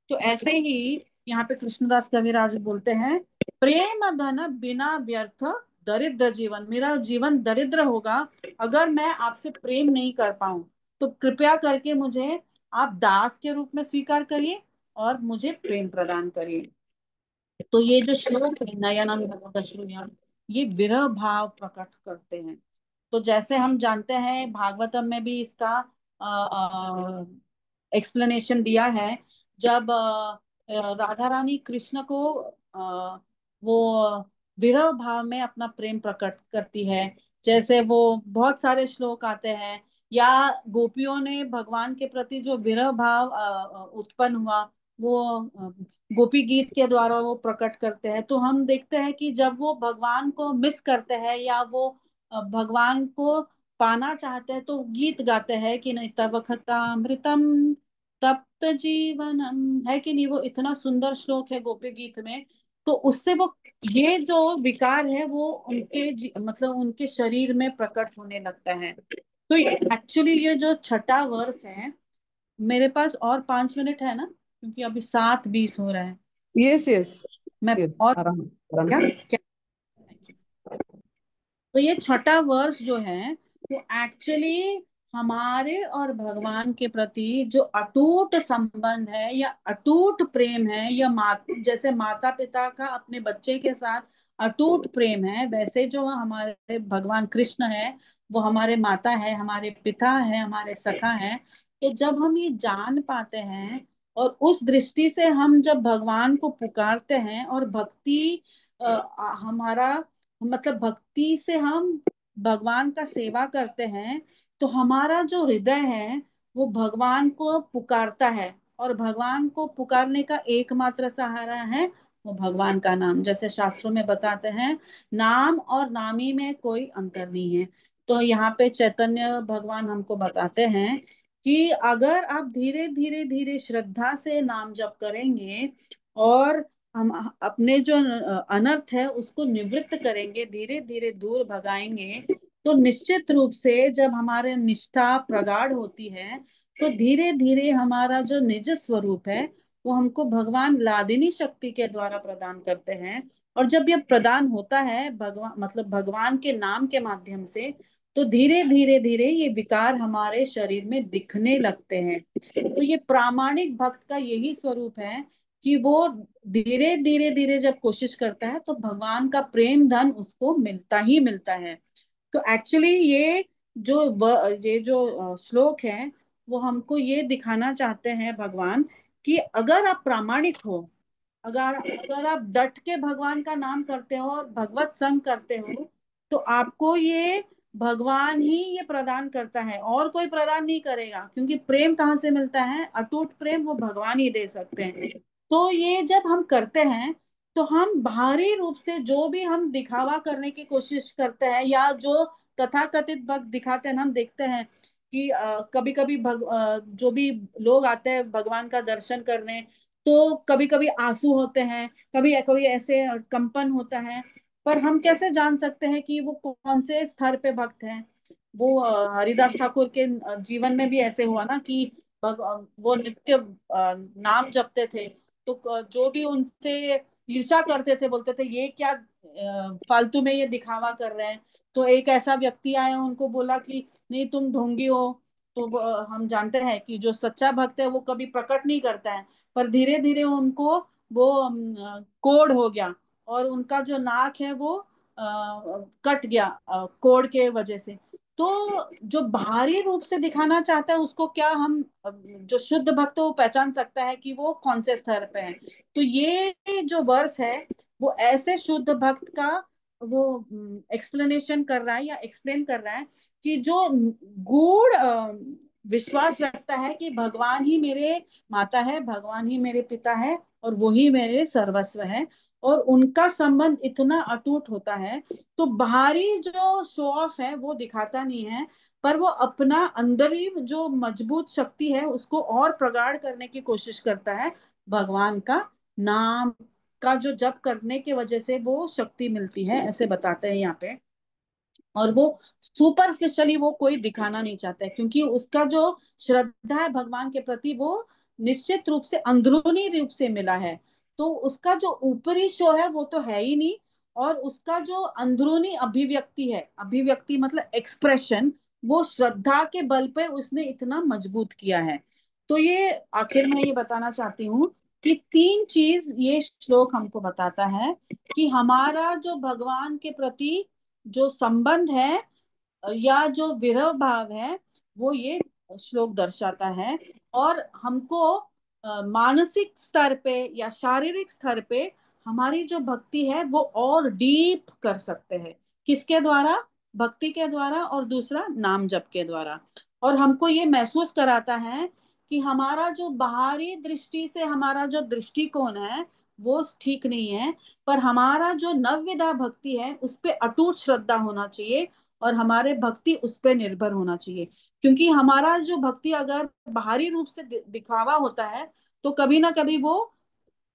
तो ऐसे ही यहाँ पे कृष्णदास कविराज बोलते हैं, प्रेम धन बिना व्यर्थ दरिद्र जीवन, मेरा जीवन दरिद्र होगा अगर मैं आपसे प्रेम नहीं कर पाऊं। तो कृपया करके मुझे आप दास के रूप में स्वीकार करिए और मुझे प्रेम प्रदान करिए। तो ये जो श्लोक है नयनम भगवत श्रूयम, ये विरह भाव प्रकट करते हैं। तो जैसे हम जानते हैं भागवतम में भी इसका एक्सप्लेनेशन दिया है। जब राधा रानी कृष्ण को वो विरह भाव में अपना प्रेम प्रकट करती है, जैसे वो बहुत सारे श्लोक आते हैं, या गोपियों ने भगवान के प्रति जो विरह भाव उत्पन्न हुआ वो गोपी गीत के द्वारा वो प्रकट करते हैं। तो हम देखते हैं कि जब वो भगवान को मिस करते हैं या वो भगवान को पाना चाहते हैं तो गीत गाते हैं कि नहीं, तब कथामृतम तप्त जीवनम, है कि नहीं? वो इतना सुंदर श्लोक है गोपी गीत में। तो उससे वो ये जो विकार है वो उनके मतलब उनके शरीर में प्रकट होने लगता है। तो एक्चुअली ये जो छठा वर्ष है, मेरे पास और 5 मिनट है ना, क्योंकि अभी 7:20 हो रहा है। यस यस मैं यस, और आराम आराम क्या से। क्या तो ये छठा वर्ष जो है वो एक्चुअली हमारे और भगवान के प्रति जो अटूट संबंध है या अटूट प्रेम है, या जैसे माता पिता का अपने बच्चे के साथ अटूट प्रेम है, वैसे जो हमारे भगवान कृष्ण है वो हमारे माता है, हमारे पिता है, हमारे सखा है। तो जब हम ये जान पाते हैं और उस दृष्टि से हम जब भगवान को पुकारते हैं और भक्ति हमारा मतलब भक्ति से हम भगवान का सेवा करते हैं, तो हमारा जो हृदय है वो भगवान को पुकारता है, और भगवान को पुकारने का एकमात्र सहारा है वो भगवान का नाम। जैसे शास्त्रों में बताते हैं, नाम और नामी में कोई अंतर नहीं है। तो यहाँ पे चैतन्य भगवान हमको बताते हैं कि अगर आप धीरे धीरे धीरे श्रद्धा से नाम जप करेंगे और हम अपने जो अनर्थ है उसको निवृत्त करेंगे, धीरे धीरे दूर भगाएंगे, तो निश्चित रूप से जब हमारे निष्ठा प्रगाढ़ होती है तो धीरे धीरे हमारा जो निज स्वरूप है वो हमको भगवान लादिनी शक्ति के द्वारा प्रदान करते हैं। और जब यह प्रदान होता है भगवान मतलब भगवान के नाम के माध्यम से, तो धीरे धीरे धीरे ये विकार हमारे शरीर में दिखने लगते हैं। तो ये प्रामाणिक भक्त का यही स्वरूप है कि वो धीरे धीरे धीरे जब कोशिश करता है तो भगवान का प्रेम धन उसको मिलता ही मिलता है। तो एक्चुअली ये जो श्लोक है वो हमको ये दिखाना चाहते हैं भगवान, कि अगर आप प्रामाणिक हो, अगर अगर आप डट के भगवान का नाम करते हो और भगवत संग करते हो, तो आपको ये भगवान ही ये प्रदान करता है, और कोई प्रदान नहीं करेगा। क्योंकि प्रेम कहाँ से मिलता है? अटूट प्रेम वो भगवान ही दे सकते हैं। तो ये जब हम करते हैं तो हम बाहरी रूप से जो भी हम दिखावा करने की कोशिश करते हैं या जो तथाकथित भक्त दिखाते हैं ना, हम देखते हैं कि कभी कभी जो भी लोग आते हैं भगवान का दर्शन करने, तो कभी कभी आंसू होते हैं, कभी कभी ऐसे कंपन होता है। पर हम कैसे जान सकते हैं कि वो कौन से स्तर पे भक्त हैं? वो हरिदास ठाकुर के जीवन में भी ऐसे हुआ ना कि वो नित्य नाम जपते थे। तो जो भी उनसे ईर्ष्या करते थे, बोलते थे ये क्या फालतू में ये दिखावा कर रहे हैं। तो एक ऐसा व्यक्ति आया, उनको बोला कि नहीं तुम ढोंगी हो। तो हम जानते हैं कि जो सच्चा भक्त है वो कभी प्रकट नहीं करता है, पर धीरे धीरे उनको वो कोढ़ हो गया, और उनका जो नाक है वो कट गया कोढ़ के वजह से। तो जो बाहरी रूप से दिखाना चाहता है उसको क्या हम जो शुद्ध भक्त है वो पहचान सकता है कि वो कौन से स्तर पे है। तो ये जो वर्स है वो ऐसे शुद्ध भक्त का वो एक्सप्लेनेशन कर रहा है या एक्सप्लेन कर रहा है कि जो गूढ़ विश्वास रखता है कि भगवान ही मेरे माता है, भगवान ही मेरे पिता है, और वही मेरे सर्वस्व है, और उनका संबंध इतना अटूट होता है। तो बाहरी जो शो ऑफ है वो दिखाता नहीं है, पर वो अपना अंदरी जो मजबूत शक्ति है उसको और प्रगाढ़ करने की कोशिश करता है। भगवान का नाम का जो जप करने की वजह से वो शक्ति मिलती है, ऐसे बताते हैं यहाँ पे। और वो सुपरफिशियली वो कोई दिखाना नहीं चाहता है, क्योंकि उसका जो श्रद्धा है भगवान के प्रति वो निश्चित रूप से अंदरूनी रूप से मिला है। तो उसका जो ऊपरी शो है वो तो है ही नहीं, और उसका जो अंदरूनी अभिव्यक्ति है, अभिव्यक्ति मतलब एक्सप्रेशन, वो श्रद्धा के बल पे उसने इतना मजबूत किया है। तो ये आखिर में ये बताना चाहती हूँ कि तीन चीज ये श्लोक हमको बताता है कि हमारा जो भगवान के प्रति जो संबंध है या जो विरह भाव है वो ये श्लोक दर्शाता है। और हमको मानसिक स्तर पे या शारीरिक स्तर पे हमारी जो भक्ति है वो और डीप कर सकते हैं। किसके द्वारा? भक्ति के द्वारा, और दूसरा नाम जप के द्वारा। और हमको ये महसूस कराता है कि हमारा जो बाहरी दृष्टि से हमारा जो दृष्टिकोण है वो ठीक नहीं है, पर हमारा जो नवविधा भक्ति है उस पे अटूट श्रद्धा होना चाहिए, और हमारे भक्ति उस पे निर्भर होना चाहिए। क्योंकि हमारा जो भक्ति अगर बाहरी रूप से दिखावा होता है तो कभी ना कभी वो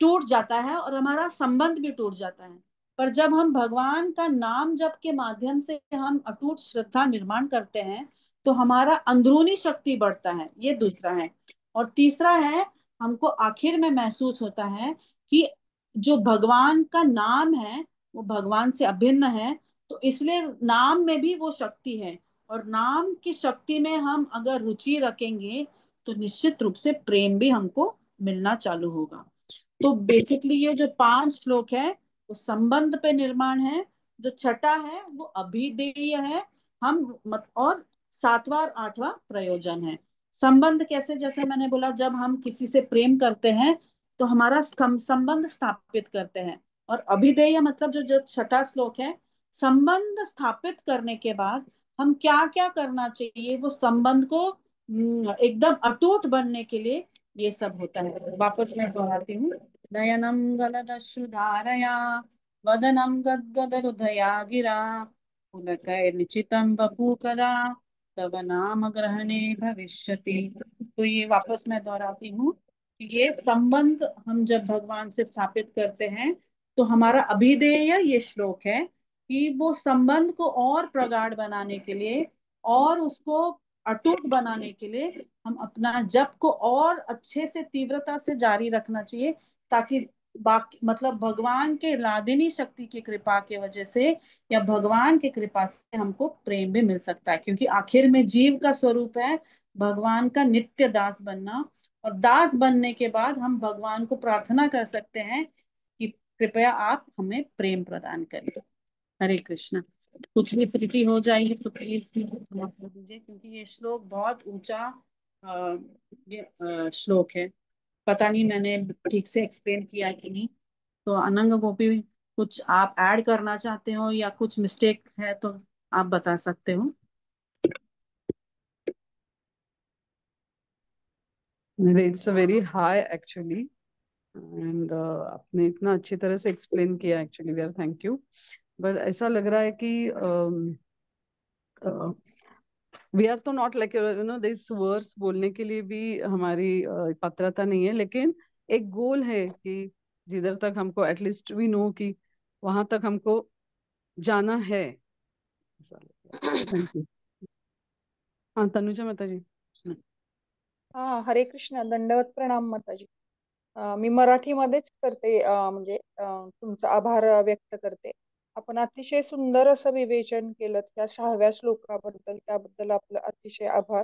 टूट जाता है और हमारा संबंध भी टूट जाता है। पर जब हम भगवान का नाम जप के माध्यम से हम अटूट श्रद्धा निर्माण करते हैं तो हमारा अंदरूनी शक्ति बढ़ता है, ये दूसरा है। और तीसरा है, हमको आखिर में महसूस होता है कि जो भगवान का नाम है वो भगवान से अभिन्न है, तो इसलिए नाम में भी वो शक्ति है। और नाम की शक्ति में हम अगर रुचि रखेंगे तो निश्चित रूप से प्रेम भी हमको मिलना चालू होगा। तो बेसिकली ये जो पांच श्लोक है वो संबंध पे निर्माण है। जो छठा है वो अभिधेय है। हम और सातवां और आठवां प्रयोजन है। संबंध कैसे? जैसे मैंने बोला, जब हम किसी से प्रेम करते हैं तो हमारा संबंध स्थापित करते हैं। और अभिधेय मतलब जो जो छठा श्लोक है, संबंध स्थापित करने के बाद हम क्या क्या करना चाहिए वो संबंध को एकदम अटूट बनने के लिए, ये सब होता है। वापस मैं दोहराती हूँ। नयनम गलदश्रुधारया वदनम गद्गदहृदया गिरा पुलकैर्निचितं वपुकदा तव नाम ग्रहणे भविष्यति। तो ये वापस मैं दोहराती हूँ कि ये संबंध हम जब भगवान से स्थापित करते हैं तो हमारा अभिधेय ये श्लोक है कि वो संबंध को और प्रगाढ़ बनाने के लिए और उसको अटूट बनाने के लिए हम अपना जप को और अच्छे से तीव्रता से जारी रखना चाहिए, ताकि बाकी मतलब भगवान के लादिनी शक्ति की कृपा की वजह से या भगवान की कृपा से हमको प्रेम भी मिल सकता है। क्योंकि आखिर में जीव का स्वरूप है भगवान का नित्य दास बनना, और दास बनने के बाद हम भगवान को प्रार्थना कर सकते हैं कि कृपया आप हमें प्रेम प्रदान करें। हरे कृष्ण। कुछ भी त्रुटि हो जाएगी तो प्लीज माफ कर दीजिए, क्योंकि ये श्लोक बहुत ऊंचा अ, ये श्लोक है। पता नहीं मैंने ठीक से एक्सप्लेन किया कि नहीं। तो अनंग गोपी, कुछ आप ऐड करना चाहते हो या कुछ मिस्टेक है तो आप बता सकते हो। It's a very high actually, and आपने इतना अच्छी तरह से एक्सप्लेन किया, actually we are thank you. But ऐसा लग रहा है कि वी आर तो नॉट लाइक दिस वर्ड्स बोलने के लिए भी हमारी पात्रता नहीं है, लेकिन एक गोल है कि जिधर तक हमको एटलीस्ट वी नो कि वहां तक हमको जाना है। Thank you. हाँ, तनुजा माता जी। हाँ, हरे कृष्ण, दंडवत प्रणाम माताजी। मी मराठीमध्येच करते, म्हणजे तुमचा आभार व्यक्त करते. आपण अतिशय सुंदर असं विवेचन केलं त्या 6व्या श्लोकाबद्दल, त्याबद्दल आपलं अतिशय आभार.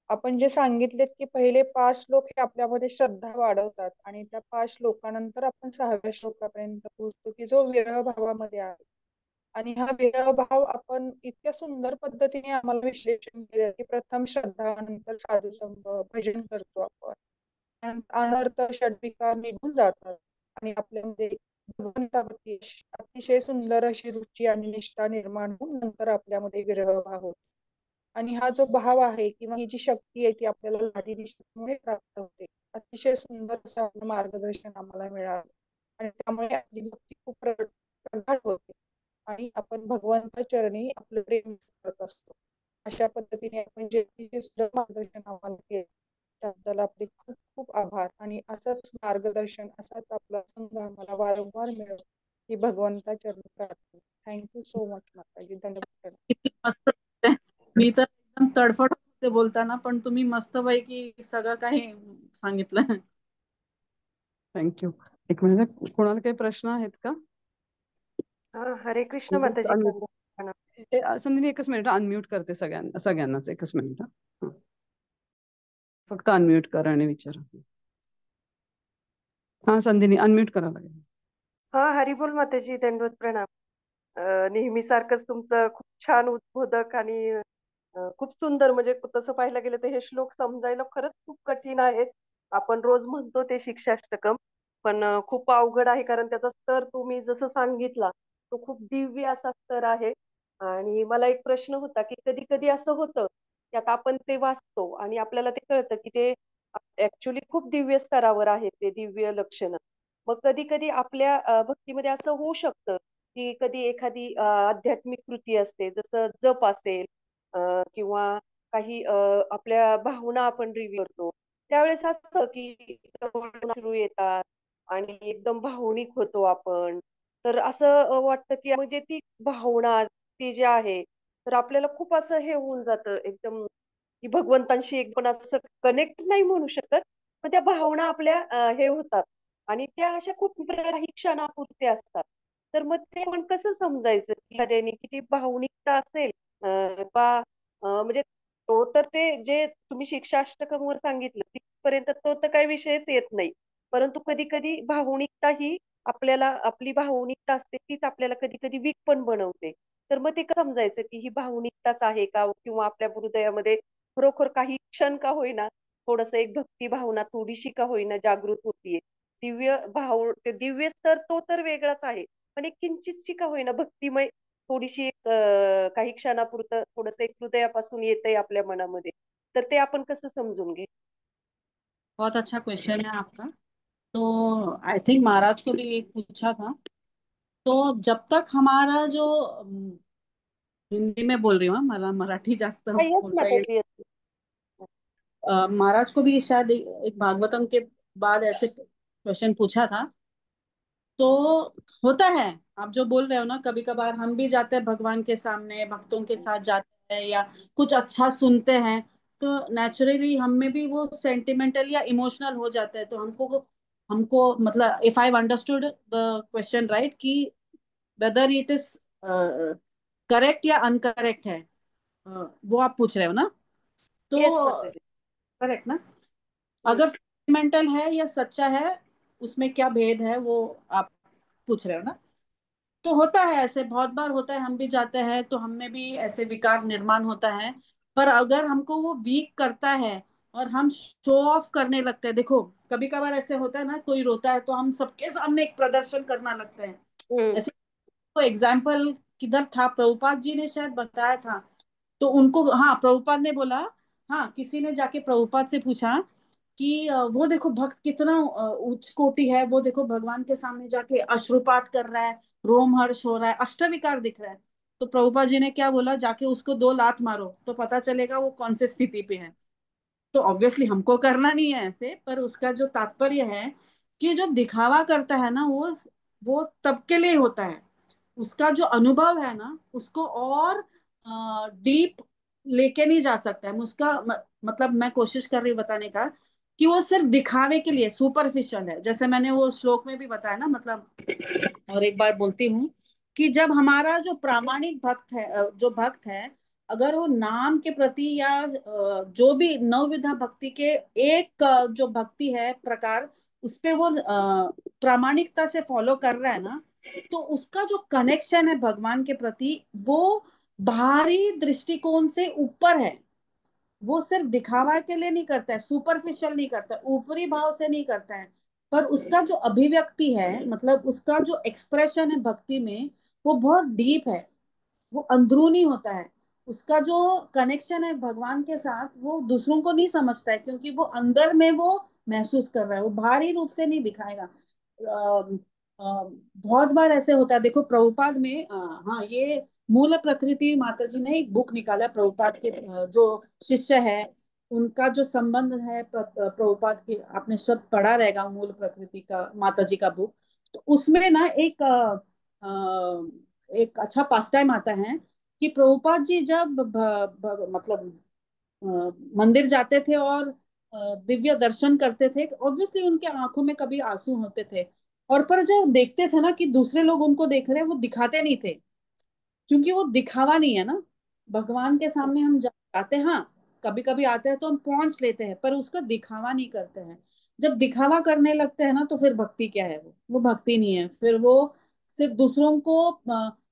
आपण जे सांगितलेत की पहिले 5 श्लोक हे आपल्यामध्ये श्रद्धा वाढवतात आणि त्या 5 श्लोकानंतर आपण 6व्या श्लोकापर्यंत पोहोचतो की जो विरह भावामध्ये आहे. आणि हा विरह भाव आपण इतक्या सुंदर पद्धतीने आम्हाला विश्लेषण केलं की प्रथम श्रद्धा, नंतर साधू संग, भजन करतो आपण, अनर्थ षडविकार निघून जातात आणि आपल्यामध्ये भगवंताप्रती अतिशय सुंदर अशी रुची आणि निष्ठा निर्माण होऊन नंतर आपल्यामध्ये विरह भाव होतो. आणि हा जो भाव आहे किंवा ही जी शक्ती आहे ती आपल्याला लाडी निष्ठामुळे प्राप्त होते. अतिशय सुंदर असं आपलं मार्गदर्शन आम्हाला मिळालं आणि त्यामुळे आपली भक्ती खूप प्रगाढ होते आणि आपण भगवंता चरणी आपलं प्रेम करत असतो. अशा पद्धतीने आपण जे सुंदर मार्गदर्शन आम्हाला केलं त्याबद्दल आपले खूप खूप आभार आणि असंच मार्गदर्शन, असाच आपला संघ आम्हाला वारंवार मिळेल ही भगवंता चरणी प्रार्थना. थँक्यू सो मच माताजी. धन्यवाद. किती मस्त बोलते. मी तर एकदम तडफडत होते बोलताना, पण तुम्ही मस्तपैकी सगळं काही सांगितलं. थँक्यू. एक मिनिट, कोणाला काही प्रश्न आहेत का? हरे कृष्ण माताजी. संधिनी एकच मिनिट अनम्यूट करते सगळ्यांनाच एकच मिनिट. फक्त अनम्यूट कर आणि विचार. हा संधिनी अनम्यूट करावं लागेल. हरिबोल माताजी. दंडवत प्रणाम. नेहमी सारखंच तुमचं खूप छान उद्बोधक आणि खूप सुंदर, म्हणजे तसं पाहायला गेलं तर हे श्लोक समजायला खरंच खूप कठीण आहेत. आपण रोज म्हणतो ते शिक्षाष्टकम, पण खूप अवघड आहे कारण त्याचा स्तर तुम्ही जसं सांगितला तो खूप दिव्य असा स्तर आहे. आणि मला एक प्रश्न होता की कधी कधी असं होतं की आता आपण ते वाचतो आणि आपल्याला ते कळतं की ते ऍक्च्युली खूप दिव्य स्तरावर आहे, ते दिव्य लक्षण. मग कधी कधी आपल्या भक्तीमध्ये असं होऊ शकतं की कधी एखादी आध्यात्मिक कृती असते, जसं जप असेल किंवा काही आपल्या भावना आपण रिव्ह्यू करतो, त्यावेळेस असं की सुरू येतात आणि एकदम भावनिक होतो आपण. तर असं वाटतं की म्हणजे ती भावना ती जी आहे, तर आपल्याला खूप असं हे होऊन जातं एकदम की भगवंतांशी एकदम असं कनेक्ट नाही म्हणू शकत, पण त्या भावना आपल्या हे होतात आणि त्या अशा खूप काही क्षणापुरत्या असतात. तर मग ते आपण कसं समजायचं की एखाद्याने किती भावनिकता असेल बा म्हणजे तो तर ते जे तुम्ही शिक्षाष्टकमवर सांगितलं तिथपर्यंत तो तर काही विषयच येत नाही. परंतु कधी कधी भावनिकता ही आपल्याला, आपली भावनिकता असते तीच आपल्याला कधी कधी वीक पण बनवते. तर मग ते कसं समजायचं की ही भावनिकताच आहे का, किंवा आपल्या हृदयामध्ये खरोखर काही क्षण का होईना थोडस एक भक्ती भावना थोडीशी का होईना जागृत होतीये. दिव्य भाव, ते दिव्य स्तर तो तर वेगळाच आहे, पण एक किंचितशी का होईना भक्तिमय थोडीशी एक काही क्षणापुरतं थोडस एक हृदयापासून येतंय आपल्या मनामध्ये. तर ते आपण कसं समजून घे. बहुत अच्छा क्वेश्चन है आपका. तो आई थिंक महाराज को भी एक पूछा था. तो जब तक हमारा जो हिंदी में बोल रही हूँ, मला मराठी जास्त यस बोलता येईल. माताजी, yes. महाराज को भी शायद एक भागवतम के बाद ऐसे क्वेश्चन पूछा था. तो होता है, आप जो बोल रहे हो ना, कभी कभार हम भी जाते हैं भगवान के सामने, भक्तों के साथ जाते हैं या कुछ अच्छा सुनते हैं, तो नेचुरली हम में भी वो सेंटिमेंटल या इमोशनल हो जाते हैं. तो हमको हमको मतलब if I understood the question right, कि वेदर इट इज करेक्ट या अनकरेक्ट है, वो आप पूछ रहे हो ना. येस तो माताजी. करेक्ट ना. हम्म. अगर सेंटिमेंटल है या सच्चा है, उसमें क्या भेद है वो आप पूछ रहे हो ना. तो होता है ऐसे, बहुत बार होता है, हम भी जाते हैं तो हमें भी ऐसे विकार निर्माण होता है. पर अगर हमको वो वीक करता है और हम शो ऑफ करने लगते हैं, देखो कभी कभार ऐसे होता है ना, कोई रोता है तो हम सबके सामने एक प्रदर्शन करना लगते हैं. हम्म. ऐसे तो एग्जाम्पल किधर था, प्रभुपाद जी ने शायद बताया था. तो उनको, हाँ प्रभुपाद ने बोला, हाँ किसी ने जाके प्रभुपाद से पूछा कि वो देखो भक्त कितना उच्च कोटि है, वो देखो भगवान के सामने जाके अश्रुपात कर रहा है, रोमहर्ष हो रहा है, अष्टविकार दिख रहा है. तो प्रभुपाद जी ने क्या बोला, जाके उसको 2 लात मारो तो पता चलेगा वो कौन से स्थिति पे है. तो ऑब्वियसली हमको करना नहीं है ऐसे, पर उसका जो तात्पर्य है कि जो दिखावा करता है ना, वो तब के लिए होता है. उसका जो अनुभव है ना, उसको और डीप लेके नहीं जा सकता है. उसका मतलब मैं कोशिश कर रही हूँ बताने का कि वो सिर्फ दिखावे के लिए सुपरफिशियल है, जैसे मैंने वो श्लोक में भी बताया ना, मतलब और एक बार बोलती हूँ कि जब हमारा जो प्रामाणिक भक्त है, जो भक्त है, अगर वो नाम के प्रति या जो भी नवविधा भक्ति के एक जो भक्ति है प्रकार, उस पे वो प्रामाणिकता से फॉलो कर रहा है ना, तो उसका जो कनेक्शन है भगवान के प्रति, वो बाहरी दृष्टिकोण से ऊपर है। वो सिर्फ दिखावा के लिए नहीं करता है, सुपरफिशियल नहीं करता है, ऊपरी भाव से नहीं करता है, पर उसका जो अभिव्यक्ति है, मतलब उसका जो एक्सप्रेशन है भक्ति में, वो बहुत डीप है, वो अंदरूनी होता है। उसका जो कनेक्शन है भगवान के साथ, वो दूसरों को नहीं समझता है, क्योंकि वो अंदर में वो महसूस कर रहा है, वो बाहरी रूप से नहीं दिखाएगा। बहुत बार ऐसे होता है, देखो प्रभुपाद में हाँ, ये मूल प्रकृति माता जी ने एक बुक निकाला, प्रभुपाद के जो शिष्य है उनका जो संबंध है प्रभुपाद के, आपने सब पढ़ा रहेगा मूल प्रकृति का माता जी का बुक। तो उसमें ना एक अच्छा पास टाइम आता है कि प्रभुपाद जी जब मतलब अ, मंदिर जाते थे और दिव्य दर्शन करते थे, ऑब्वियसली उनके आंखों में कभी आंसू होते थे, और पर जब देखते थे ना कि दूसरे लोग उनको देख रहे हैं, वो दिखाते नहीं थे, क्योंकि वो दिखावा नहीं है ना। भगवान के सामने हम जाते, हाँ कभी कभी आते हैं तो हम पहुंच लेते हैं, पर उसका दिखावा नहीं करते हैं। जब दिखावा करने लगते हैं ना, तो फिर भक्ति क्या है? वो भक्ति नहीं है, फिर वो सिर्फ दूसरों को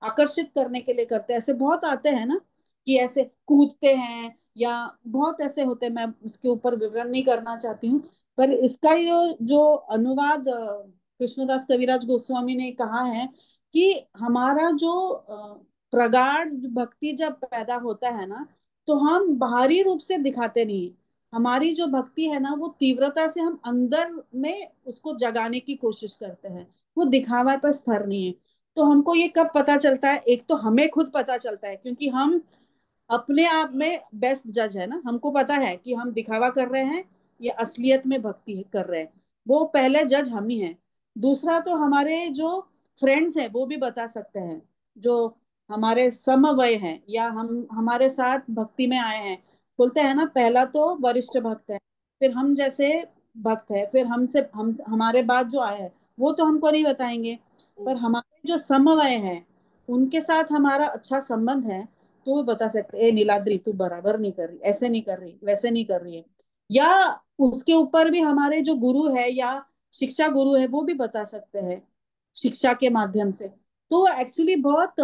आकर्षित करने के लिए करते हैं। ऐसे बहुत आते हैं ना कि ऐसे कूदते हैं, या बहुत ऐसे होते हैं, मैं उसके ऊपर विवरण नहीं करना चाहती हूँ। पर इसका जो जो अनुवाद कृष्णदास कविराज गोस्वामी ने कहा है कि हमारा जो प्रगाढ़ भक्ति जब पैदा होता है ना, तो हम बाहरी रूप से दिखाते नहीं। हमारी जो भक्ति है ना, वो तीव्रता से हम अंदर में उसको जगाने की कोशिश करते हैं, वो दिखावा पर स्थिर नहीं है। तो हमको ये कब पता चलता है? एक तो हमें खुद पता चलता है, क्योंकि हम अपने आप में बेस्ट जज है ना, हमको पता है कि हम दिखावा कर रहे हैं या असलियत में भक्ति कर रहे हैं। वो पहले जज हम ही हैं। दूसरा तो हमारे जो फ्रेंड्स हैं वो भी बता सकते हैं, जो हमारे समवय हैं या हम हमारे साथ भक्ति में आए हैं। बोलते हैं ना, पहला तो वरिष्ठ भक्त है, फिर हम जैसे भक्त है, फिर हमसे हम हमारे बाद जो आए हैं वो तो हमको नहीं बताएंगे, पर हमारे जो समवय हैं उनके साथ हमारा अच्छा संबंध है, तो वो बता सकते, ए नीलाद्री तू बराबर नहीं कर रही, ऐसे नहीं कर रही, वैसे नहीं कर रही है। या उसके ऊपर भी हमारे जो गुरु है या शिक्षा गुरु है वो भी बता सकते हैं शिक्षा के माध्यम से। तो एक्चुअली बहुत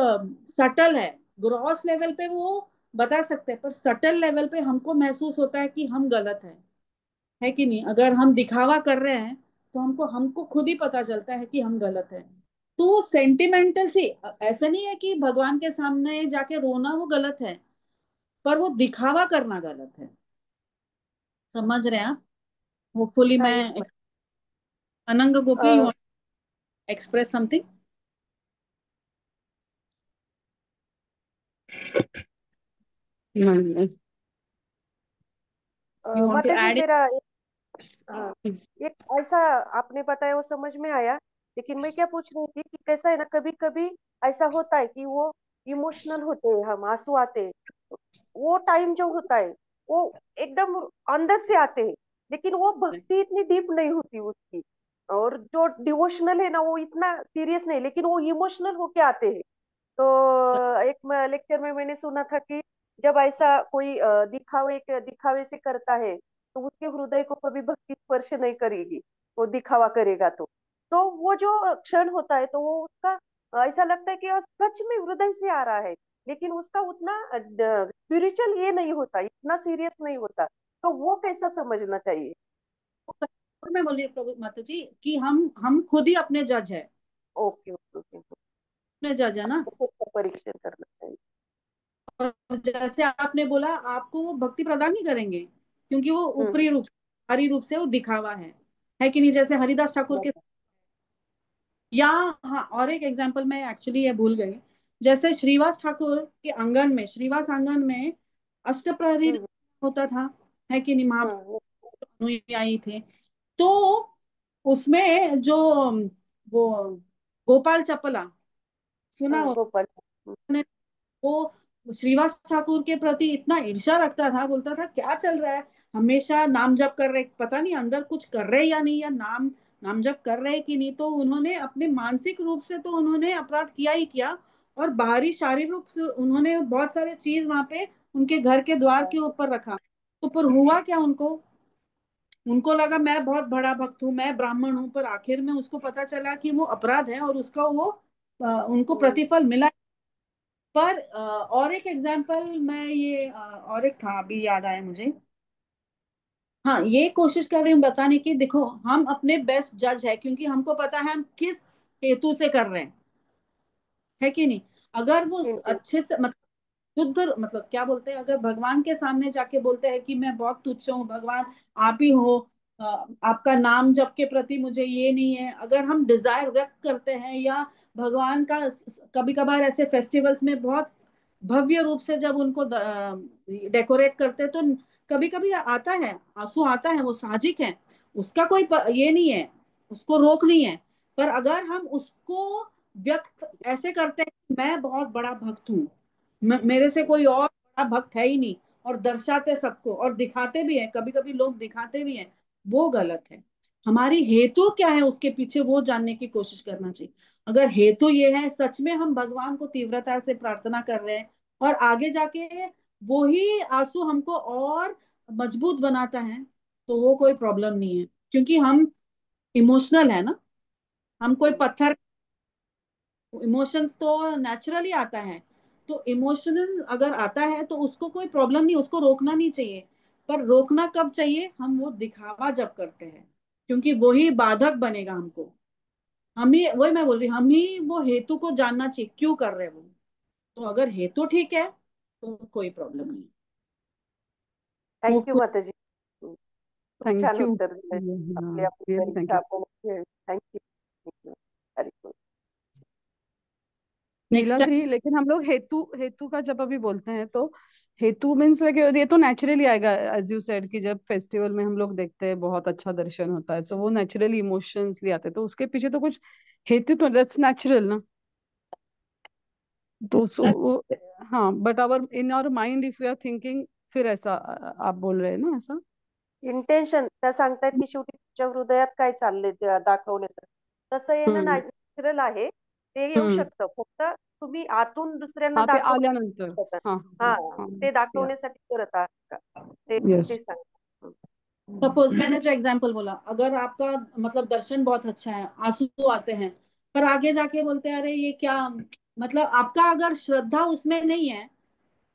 सटल है। ग्रॉस लेवल पे वो बता सकते हैं, पर सटल लेवल पे हमको महसूस होता है कि हम गलत है कि नहीं? अगर हम दिखावा कर रहे हैं तो हमको हमको खुद ही पता चलता है कि हम गलत है। तो सेंटिमेंटल सी, ऐसा नहीं है कि भगवान के सामने जाके रोना वो गलत है, पर वो दिखावा करना गलत है। समझ रहे हैं आप? होपफुली हाँ मैं ये समझ Anang Gopi, you uh, want express something? नहीं, नहीं। यू वांट टू माता जी ऐड? मेरा हाँ, एक ऐसा आपने बताया वो समझ में आया, लेकिन मैं क्या पूछ रही थी कि कैसा है ना, कभी कभी ऐसा होता है कि वो इमोशनल होते हैं, हम आंसू आते हैं, वो टाइम जो होता है वो एकदम अंदर से आते हैं, लेकिन वो भक्ति इतनी डीप नहीं होती उसकी, और जो डिवोशनल है ना वो इतना सीरियस नहीं, लेकिन वो इमोशनल होके आते हैं। तो एक लेक्चर में मैंने सुना था कि जब ऐसा कोई दिखावे से करता है, तो उसके हृदय को कभी भक्ति स्पर्श नहीं करेगी, वो दिखावा करेगा तो वो जो क्षण होता है तो वो उसका ऐसा लगता है कि सच में हृदय से आ रहा है, लेकिन उसका उतना स्पिरिचुअल ये नहीं होता, इतना सीरियस नहीं होता। तो वो कैसा समझना चाहिए? और मैं बोलिए प्रभु माता जी कि हम खुद ही अपने जज है, ओके ओके ओके। अपने जज है ना। तो खुद का परीक्षण करना चाहिए। और जैसे आपने बोला, आपको वो भक्ति प्रदान नहीं करेंगे, क्योंकि वो ऊपरी हम्म रूप, हरी रूप से वो दिखावा है कि नहीं? जैसे हरिदास ठाकुर के, हम्म या हाँ, और एक एग्जांपल मैं एक्चुअली ये भूल गई। जैसे श्रीवास ठाकुर के आंगन में, श्रीवास आंगन में अष्टप्रहरी हम्म होता था, है कि नहीं? हम्म अनुयायी थे। तो उसमें जो वो गोपाल चपला, सुना हो? गोपाल। वो श्रीवास ठाकुर के प्रति इतना ईर्ष्या रखता था, बोलता था क्या चल रहा है, हमेशा नाम जप कर रहे, पता नहीं अंदर कुछ कर रहे या नहीं, या नाम नाम जप कर रहे कि नहीं, तो उन्होंने अपने मानसिक रूप से तो उन्होंने अपराध किया ही किया, और बाहरी शारीरिक रूप से उन्होंने बहुत सारे चीज वहां पे उनके घर के द्वार के ऊपर रखा। तो पर हुआ क्या उनको? उनको लगा मैं बहुत बड़ा भक्त हूँ, मैं ब्राह्मण हूँ, पर आखिर में उसको पता चला कि वो अपराध है और उसका वो उनको प्रतिफल मिला। पर और एक एग्जाम्पल मैं ये और एक था अभी याद आया मुझे। हाँ, ये कोशिश कर रही हूँ बताने की, देखो हम अपने बेस्ट जज है, क्योंकि हमको पता है हम किस हेतु से कर रहे हैं, है कि नहीं? अगर वो इंटेंशन। अच्छे से शुद्ध, मतलब क्या बोलते हैं, अगर भगवान के सामने जाके बोलते हैं कि मैं बहुत तुच्छ हूँ भगवान, आप ही हो, अ, आपका नाम जप के प्रति मुझे ये नहीं है, अगर हम डिजायर व्यक्त करते हैं, या भगवान का कभी कभार ऐसे फेस्टिवल्स में बहुत भव्य रूप से जब उनको डेकोरेट करते हैं, तो कभी कभी आता है, आंसू आता है, वो साहजिक है, उसका कोई ये नहीं है, उसको रोक नहीं है। पर अगर हम उसको व्यक्त ऐसे करते हैं कि मैं बहुत बड़ा भक्त हूँ, मेरे से कोई और बड़ा भक्त है ही नहीं, और दर्शाते सबको और दिखाते भी हैं, कभी कभी लोग दिखाते भी हैं, वो गलत है। हमारी हेतु क्या है उसके पीछे, वो जानने की कोशिश करना चाहिए। अगर हेतु ये है सच में हम भगवान को तीव्रता से प्रार्थना कर रहे हैं, और आगे जाके वो ही आंसू हमको और मजबूत बनाता है, तो वो कोई प्रॉब्लम नहीं है, क्योंकि हम इमोशनल है ना। हम कोई पत्थर, इमोशंस तो नेचुरली आता है, तो इमोशनल अगर आता है तो उसको कोई प्रॉब्लम नहीं, उसको रोकना नहीं चाहिए। पर रोकना कब चाहिए? हम वो दिखावा जब करते हैं, क्योंकि वही बाधक बनेगा हमको। हम ही, वही मैं बोल रही, हम ही वो हेतु को जानना चाहिए क्यों कर रहे हैं वो। तो अगर हेतु ठीक है तो कोई प्रॉब्लम नहीं। वो थँक यू खुद। माताजी. खूप थैंक छान यू। उत्तर दिलंय. आपली आपली रियली थैंक परीक्षा यू। आपण thank you. Thank you. Very good. Next Niladri, लेकिन हम लोग हेतु हेतु का जब अभी बोलते हैं तो हेतु मीन्स लाइक ये तो नेचुरली आएगा, एज यू सेड कि जब फेस्टिवल में हम लोग देखते हैं बहुत अच्छा दर्शन होता है, सो वो नेचुरली इमोशंसली आते हैं, तो उसके पीछे तो कुछ हेतु तो दैट्स नेचुरल ना। तो सो वो, हाँ, but our in our mind if you are thinking, फिर ऐसा आप बोल रहे हैं ना ऐसा। इंटेन्शन त्या सांगतायत की शेवटी तुमच्या हृदयात काय चाललंय ते दाखवण्याचं. तसं येणं हम्म नॅचरल आहे. ते येऊ हम्म शकतं. फक्त तुम्ही आतून दुसऱ्यांना हाँ ते आल्यानंतर, दाखवण्यासाठी हाँ हां, हाँ ते या दाखवण्यासाठी करत आहात का? ते यस। ते सांगा. सपोज मैंने जो एग्जांपल बोला, अगर आपका मतलब दर्शन बहुत अच्छा है, आंसू आते हैं, पर आगे जाके बोलते हैं अरे ये क्या, मतलब आपका अगर श्रद्धा उसमें नहीं है,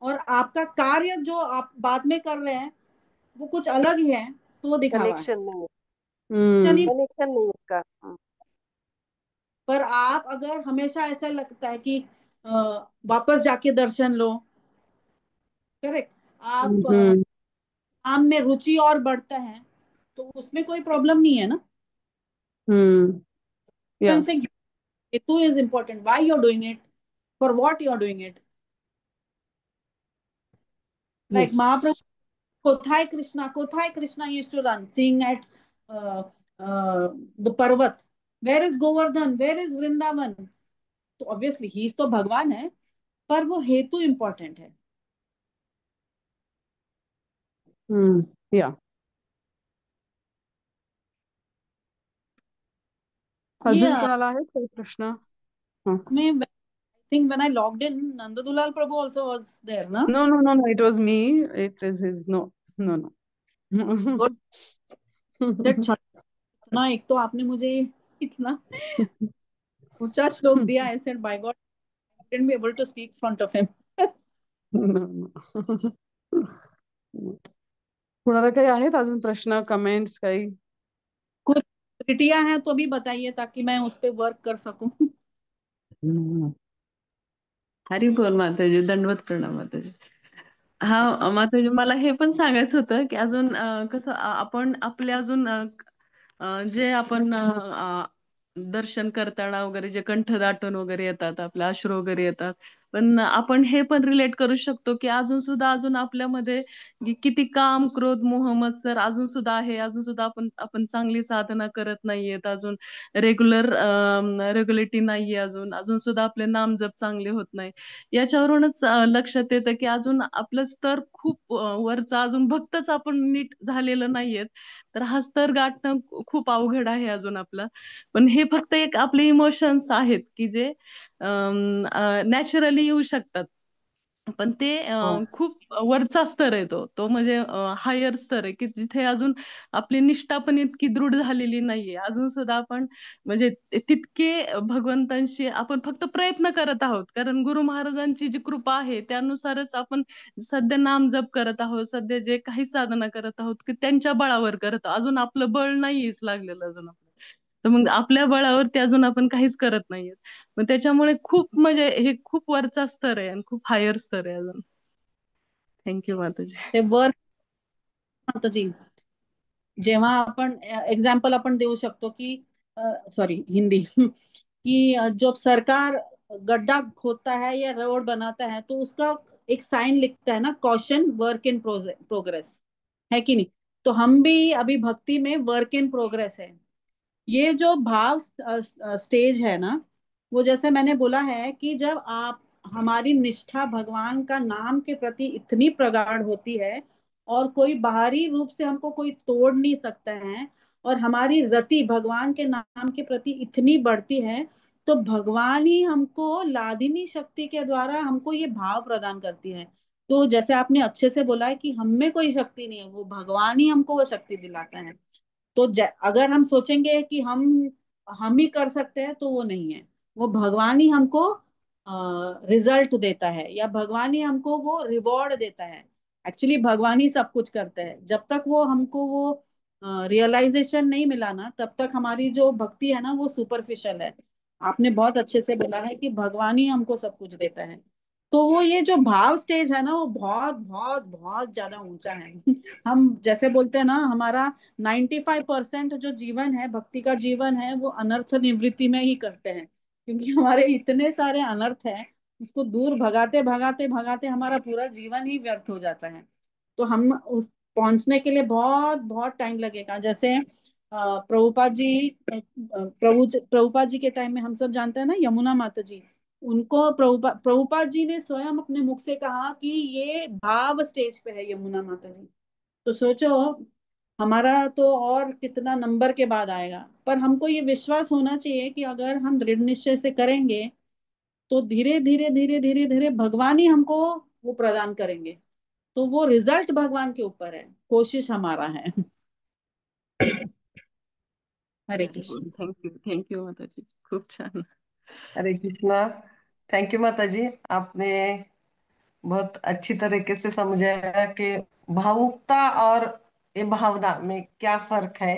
और आपका कार्य जो आप बाद में कर रहे हैं वो कुछ अलग ही है, तो वो दिखावा है। कनेक्शन नाही. यानी, कनेक्शन नाही उसका. हं. पर आप अगर हमेशा ऐसा लगता है कि अ, वापस जाके दर्शन लो, करेक्ट, आप हम्म काम में रुचि और बढ़ता है, तो उसमें कोई प्रॉब्लम नहीं है ना। हम्म या I'm saying हेतु is important, why you're doing it, for what you're doing it. Like yes. Mahaprabhu, Kothai Krishna used to run, sing at uh, the Parvat. Where is Govardhan? Where is Vrindavan? तो obviously ही तो भगवान है, पर वो हेतु important है। या ये अजून कोणाला आहे काही प्रश्न? हाँ। मैं think when I logged in, Nandadulal Prabhu also was there, na? No, no, no, no. It was me. It is his. No, no, no. God said, इतना, एक तो आपने मुझे इतना ऊंचा श्लोक दिया, I said by God I didn't be able to speak in front of him. No, no. कुणाला काही आहेत अजून प्रश्न, कमेंट्स काही? कुछ त्रुटियां हैं तो भी बताइए, ताकि मैं उस पे वर्क कर सकूं। हरी बोल माताजी, दंडवत प्रणाम माताजी. हा माताजी, मला हे पण सांगायचं होतं की अजून कसं आपण आपले अजून जे आपण दर्शन करताना वगैरे जे कंठ दाटून वगैरे येतात, आपले अश्रू वगैरे येतात, पण आपण हे पण रिलेट करू शकतो की अजून आपल्यामध्ये किती काम, क्रोध, मोह, मत्सर अजून सुद्धा आहे. अजून सुद्धा आपण चांगली साधना करत नाहीयेत. अजून रेग्युलेटी नाहीये. अजून सुद्धा आपले नामजप चांगले होत नाही. याच्यावरूनच लक्षात येतं की अजून आपलं स्तर खूप वरचा, अजून भक्तच आपण नीट झालेलं नाहीयेत. तर हा स्तर गाठणं खूप अवघड आहे अजून आपलं. पण हे फक्त एक आपले इमोशन्स आहेत की जे नॅचरली येऊ शकतात. पण ते हो. खूप वरचा स्तर आहे तो म्हणजे हायर स्तर आहे की जिथे अजून आपली निष्ठा पण इतकी दृढ झालेली नाहीये. अजून सुद्धा आपण म्हणजे तितके भगवंतांशी आपण फक्त प्रयत्न करत आहोत. कारण गुरु महाराजांची जी कृपा आहे त्यानुसारच आपण सध्या नाम जप करत आहोत. सध्या जे काही साधना करत आहोत की त्यांच्या बळावर करत आहोत. अजून आपलं बळ नाहीच लागलेलं अजून आपलं. तर मग आपल्या बळावरती अजून आपण काहीच करत नाहीये. मग त्याच्यामुळे खूप म्हणजे हे खूप वरचा स्तर आहे आणि खूप हायर स्तर आहे अजून. थँक्यू माताजी. ते वर माताजी, जेव्हा आपण एग्जाम्पल आपण देऊ शकतो की सॉरी हिंदी कि जब सरकार गड्ढा खोदता है या रोड बनाता है तो उसका एक साइन लिखता है ना, कॉशन वर्क इन प्रोग्रेस, है कि नहीं? तो हम भी अभी भक्ति में वर्क इन प्रोग्रेस है। ये जो भाव स्टेज है ना, वो जैसे मैंने बोला है कि जब आप हमारी निष्ठा भगवान का नाम के प्रति इतनी प्रगाढ़ होती है और कोई बाहरी रूप से हमको कोई तोड़ नहीं सकता है, और हमारी रति भगवान के नाम के प्रति इतनी बढ़ती है, तो भगवान ही हमको लादिनी शक्ति के द्वारा हमको ये भाव प्रदान करती है। तो जैसे आपने अच्छे से बोला है कि हम में कोई शक्ति नहीं है, वो भगवान ही हमको वो शक्ति दिलाता है। तो अगर हम सोचेंगे कि हम ही कर सकते हैं, तो वो नहीं है। वो भगवान ही हमको रिजल्ट देता है, या भगवान ही हमको वो रिवॉर्ड देता है। एक्चुअली भगवान ही सब कुछ करते हैं। जब तक वो हमको वो रियलाइजेशन नहीं मिला ना, तब तक हमारी जो भक्ति है ना वो सुपरफिशियल है। आपने बहुत अच्छे से बोला है कि भगवान ही हमको सब कुछ देता है। तो वो ये जो भाव स्टेज है ना, वो बहुत बहुत बहुत ज्यादा ऊंचा है। हम जैसे बोलते हैं ना, हमारा 95% जो जीवन है, भक्ति का जीवन है, वो अनर्थ निवृत्ति में ही करते हैं। क्योंकि हमारे इतने सारे अनर्थ हैं, उसको दूर भगाते भगाते भगाते हमारा पूरा जीवन ही व्यर्थ हो जाता है। तो हम उस पहुंचने के लिए बहुत बहुत टाइम लगेगा। जैसे प्रभुपाद जी, प्रभुपाद जी के टाइम में हम सब जानते हैं ना, यमुना माता जी, उनको प्रभुपाद जी ने स्वयं अपने मुख से कहा कि ये भाव स्टेज पे है यमुना माता जी। तो सोचो, हमारा तो और कितना नंबर के बाद आएगा। पर हमको ये विश्वास होना चाहिए कि अगर हम दृढ़ निश्चय से करेंगे, तो धीरे धीरे धीरे धीरे धीरे भगवान ही हमको वो प्रदान करेंगे। तो वो रिजल्ट भगवान के ऊपर है, कोशिश हमारा है। हरे कृष्ण। थँक्यू माताजी. खूप छान. हरे कृष्णा. थैंक यू माता जी, आपने बहुत अच्छी तरीके से समझाया कि भावुकता और ये भावना में क्या फर्क है।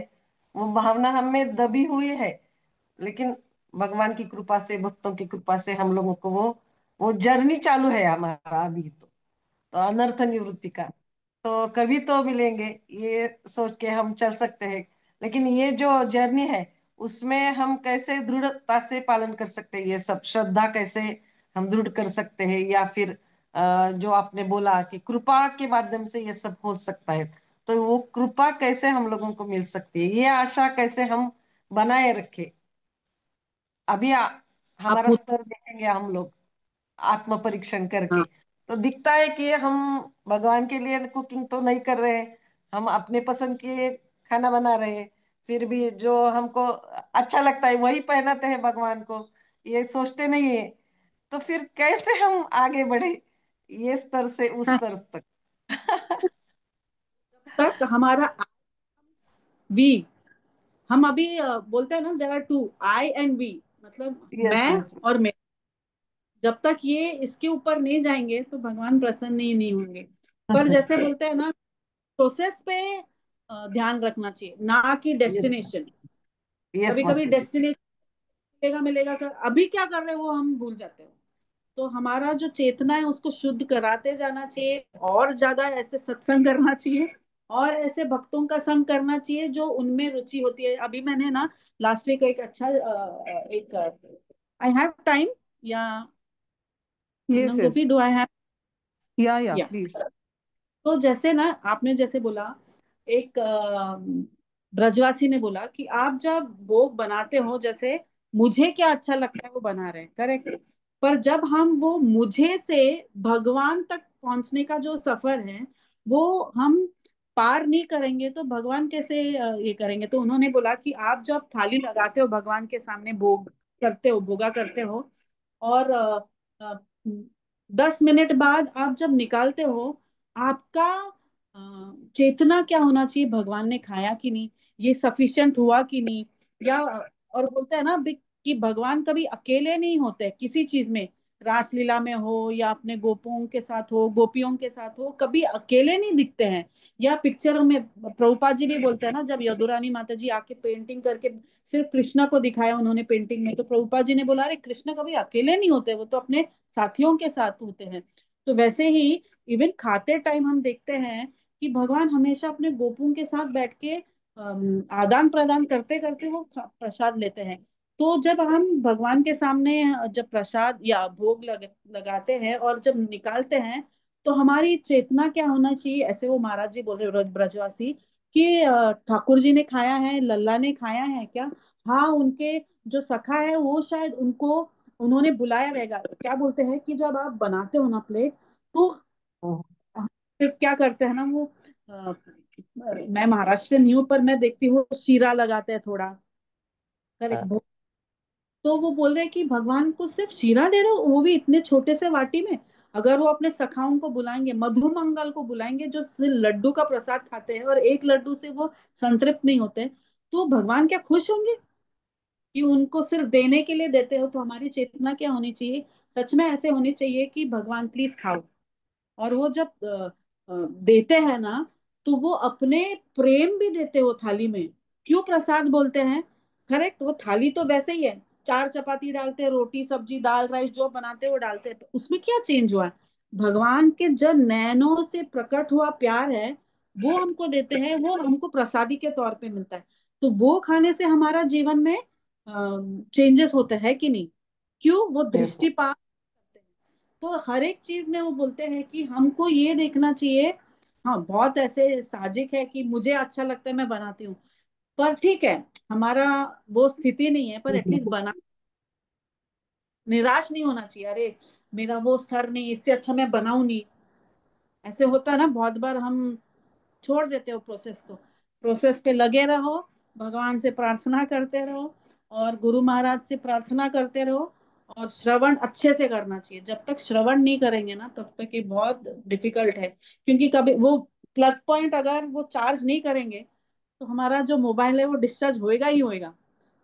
वो भावना हमें दबी हुई है, लेकिन भगवान की कृपा से, भक्तों की कृपा से हम लोगों को वो जर्नी चालू है हमारा अभी। तो अनर्थ निवृत्ति का तो कभी तो मिलेंगे, ये सोच के हम चल सकते हैं। लेकिन ये जो जर्नी है उसमें हम कैसे दृढ़ता से पालन कर सकते हैं, ये सब श्रद्धा कैसे हम दृढ़ कर सकते हैं, या फिर जो आपने बोला कि कृपा के माध्यम से ये सब हो सकता है, तो वो कृपा कैसे हम लोगों को मिल सकती है, ये आशा कैसे हम बनाए रखें। अभी आप हमारा स्तर देखेंगे हम लोग आत्म परीक्षण करके, हाँ, तो दिखता है कि हम भगवान के लिए कुकिंग तो नहीं कर रहे हैं, हम अपने पसंद के खाना बना रहे हैं, फिर भी जो हमको अच्छा लगता है वही पहनाते हैं भगवान को, ये सोचते नहीं है। तो फिर कैसे हम आगे बढ़े ये स्तर से उस हाँ, स्तर तक। तक हमारा वी, हम अभी बोलते हैं ना, there are two, I and we, मतलब यस मैं यस। और मैं। जब तक ये इसके ऊपर नहीं जाएंगे तो भगवान प्रसन्न ही नहीं होंगे। पर जैसे बोलते हैं ना, प्रोसेस पे ध्यान रखना चाहिए, ना कि यस डेस्टिनेशन। यस कभी कभी माता जी। डेस्टिनेशन मिलेगा मिलेगा अभी क्या कर रहे हैं वो हम भूल जाते हैं। तो हमारा जो चेतना है उसको शुद्ध कराते जाना चाहिए, और ज्यादा ऐसे सत्संग करना चाहिए, और ऐसे भक्तों का संग करना चाहिए जो उनमें रुचि होती है। अभी मैंने ना लास्ट वीक एक अच्छा एक आई हैव टाइम, या yes yes, Gopi, do I have? या या प्लीज। तो जैसे ना आपने जैसे बोला, एक ब्रजवासी ने बोला कि आप जब भोग बनाते हो, जैसे मुझे क्या अच्छा लगता है वो बना रहे हैं, करेक्ट। पर जब हम वो मुझे से भगवान तक पहुंचने का जो सफर है वो हम पार नहीं करेंगे तो भगवान कैसे ये करेंगे। तो उन्होंने बोला कि आप जब थाली लगाते हो भगवान के सामने, भोग करते हो, भोगा करते हो, और 10 मिनट बाद आप जब निकालते हो, आपका चेतना क्या होना चाहिए, भगवान ने खाया कि नहीं, ये सफिशिएंट हुआ कि नहीं। या और बोलते हैं ना कि भगवान कभी अकेले नहीं होते किसी चीज में, रासलीला में हो या अपने गोपों के साथ हो, गोपियों के साथ हो, कभी अकेले नहीं दिखते हैं। या पिक्चरों में प्रभुपाद जी भी बोलते हैं ना, जब यदुरानी माता जी आके पेंटिंग करके सिर्फ कृष्णा को दिखाया उन्होंने पेंटिंग में, तो प्रभुपाद जी ने बोला अरे कृष्ण कभी अकेले नहीं होते, वो तो अपने साथियों के साथ होते हैं। तो वैसे ही इवन खाते टाइम हम देखते हैं कि भगवान हमेशा अपने गोपों के साथ बैठ के आदान प्रदान करते करते वो प्रसाद लेते हैं। तो जब हम भगवान के सामने जब प्रसाद या भोग लगाते हैं और जब निकालते हैं, तो हमारी चेतना क्या होना चाहिए, ऐसे वो महाराज जी बोल रहे ब्रजवासी कि ठाकुर जी ने खाया है, लल्ला ने खाया है क्या। हाँ, उनके जो सखा है वो शायद उनको उन्होंने बुलाया रहेगा। क्या बोलते हैं कि जब आप बनाते हो ना प्लेट, तो सिर्फ क्या करते हैं ना वो मैं महाराष्ट्र नहीं हूँ पर मैं देखती हूँ शीरा लगाते हैं थोड़ा, करेक्ट। तो वो बोल रहे हैं कि भगवान को सिर्फ शीरा दे रहे हो, वो भी इतने छोटे से वाटी में। अगर वो अपने सखाओं को बुलाएंगे, मधु मंगल को बुलाएंगे जो सिर्फ लड्डू का प्रसाद खाते हैं और एक लड्डू से वो संतृप्त नहीं होते, तो भगवान क्या खुश होंगे कि उनको सिर्फ देने के लिए देते हो। तो हमारी चेतना क्या होनी चाहिए, सच में ऐसे होनी चाहिए कि भगवान प्लीज खाओ। और वो जब देते हैं ना, तो वो अपने प्रेम भी देते हो थाली में। क्यों प्रसाद बोलते हैं, करेक्ट। वो थाली तो वैसे ही है, चार चपाती डालते हैं, रोटी सब्जी दाल राइस जो बनाते हैं वो डालते हैं, तो उसमें क्या चेंज हुआ है। भगवान के जो नैनों से प्रकट हुआ प्यार है वो हमको देते हैं, वो हमको प्रसादी के तौर पे मिलता है। तो वो खाने से हमारा जीवन में चेंजेस होते हैं कि नहीं। क्यों, वो यस दृष्टिपात। तो हर एक चीज में वो बोलते हैं कि हमको ये देखना चाहिए। हाँ, बहुत ऐसे साजिक है कि मुझे अच्छा लगता है मैं बनाती हूँ, पर ठीक है, हमारा वो स्थिति नहीं है, पर एटलीस्ट बना, निराश नहीं होना चाहिए। अरे मेरा वो स्तर नहीं, इससे अच्छा मैं बनाऊं नहीं। ऐसे होता है ना बहुत बार, हम छोड़ देते हो प्रोसेस को। प्रोसेस पे लगे रहो, भगवान से प्रार्थना करते रहो और गुरु महाराज से प्रार्थना करते रहो। और श्रवण अच्छे से करना चाहिए। जब तक श्रवण नहीं करेंगे ना तब तक ये बहुत डिफिकल्ट है, क्योंकि कभी वो प्लग पॉइंट अगर वो चार्ज नहीं करेंगे तो हमारा जो मोबाइल है वो डिस्चार्ज होएगा ही होएगा।